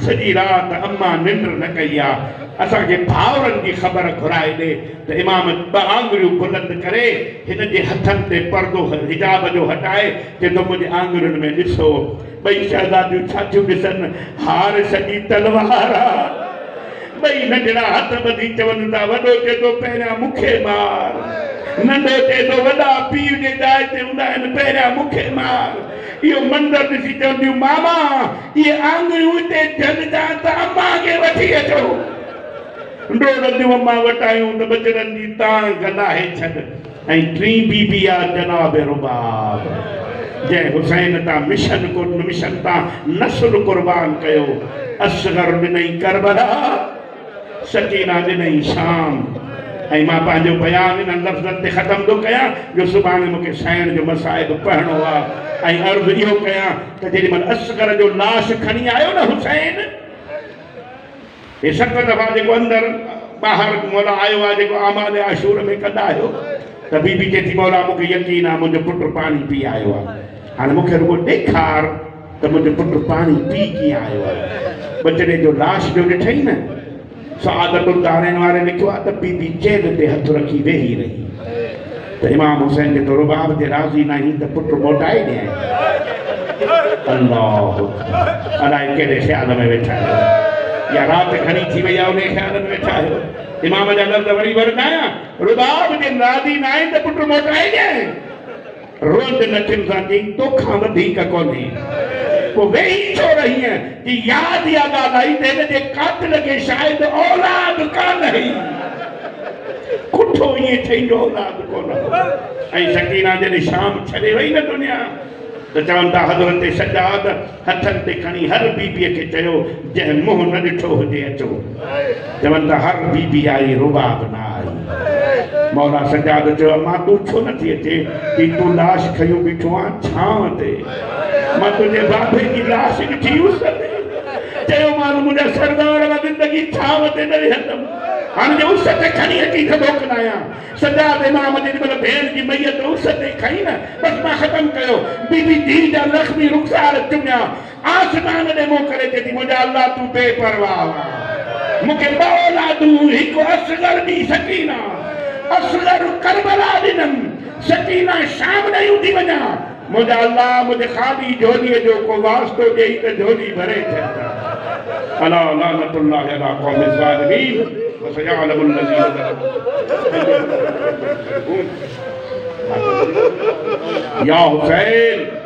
सॼी राति अम्मा निंड न कई आहे असांखे भाउरनि जी ख़बर घुराए ॾे त इमाम 2 आङुरियूं बुलंद करे हिन जे हथनि ते पर्दो हिजाब जो हटाए चए थो मुंहिंजे आङुरियुनि में ॾिसो 2 शहज़ादियूं छा थियूं ॾिसनि हार सॼी तलवार आहे 2 नंढड़ा हथ ॿधी चवनि था वॾो चए थो पहिरियां मूंखे मार नंढो चए थो वॾा पीउ जे जाइ ते हूंदा आहिनि पहिरियां मूंखे मार इहो मंदर ॾिसी चवंदियूं मामा इहे आङुरियूं हिते जॻदा त अम्मा खे वठी अचो डोड़ंदियूं अम्मा वटि आयूं त बचड़नि जी तां गलाहे छॾ ऐं 3 बीबी आहे जनाब रुबाब जंहिं हुसैन तां मिशन तां नस्ल क़ुर्बान कयो असगर ॾिनई करबला सकीना ॾिनई शाम ऐं मां पंहिंजो बयान इन लफ़्ज़नि ते ख़तम थो कयां जो सुभाणे मूंखे साइण जो मसाइब पढ़णो आहे ऐं अर्ज़ु इहो कयां त जेॾी महिल असगर जो लाश खणी आयो न हुसैन हे 7 दफ़ा जेको अंदरि ॿाहिरि मौला आयो आहे जेको आमाल आशूर में कंदा आहियो त बीबी चए थी मौला मूंखे यकीन आहे मुंहिंजो पुटु पाणी पी आयो आहे हाणे मूंखे रुॻो ॾेखार त मुंहिंजो पुटु पाणी पी कीअं आयो आहे बचड़े जो लाश जो ॾिठई न सआदतुल दारैन वारे लिखियो आहे त बीबी जेल ते हथ रखी वेही रही त इमाम हुसैन जे तो रुबाब ते राज़ी न त पुटु मोटाए ॾिए अल्लाह अलाए कहिड़े ख़्याल में वेठा आहियो या राति घणी थी वई आहे उन ख़्याल में वेठा आहियो इमाम जा लफ़्ज़ वरी वरनाया रुबाब जे राज़ी न आहीं त पुटु मोटाए ॾिए रोज़ नथियुनि सां चई तोखां वधीक कोन्हे वो वही छो रही है कि याद या ॻाल्हि आई त हिन जे कातिल खे शायदि औलाद कान हुई कुठो ईअं ठही जो औलाद कोन ऐं सकीना जॾहिं शाम छॾे वई न दुनिया तो चवंदा हज़रत सजाद हथन ते खणी हर बीबीअ खे चयो जंहिं मुंहुं न ॾिठो हुजे अचो चवंदा हर बीबी आई रुबाब न आई मौला सजाद चयो मां तूं छो नथी अचे कि तूं लाश खयूं बीठो आहीं छांव ते मां तुंहिंजे बाबे जी लाश ॾिठी उस ते चयो मां मुंहिंजा सरदार मां ज़िंदगी छांव ते न विहंदमि हाणे जो उस ते खणी अची खबो कनाया सजाद इमाम जी मतलब भेण जी मैयत उस ते खई न बस मां ख़त्म कयो बीबी दी जा लक्ष्मी रुखसार चुमिया आसमान दे मुंह करे चेती मुंहिंजा अल्लाह तूं बेपरवाह मूंखे ॿ औलादूं हिकु असगर ॿी सकीना असगर करबला ॾिनमि सकीना शाम ॾेई उठी वञा मुंहिंजा अल्लाह मुंहिंजे ख़ाली झोलीअ जो को वास्तो ॾेई त झोली भरे छॾंदा अला लानतुल्लाह अला क़ौमि ज़ालिमीन وسيعلم الذين ظلموا يا حسين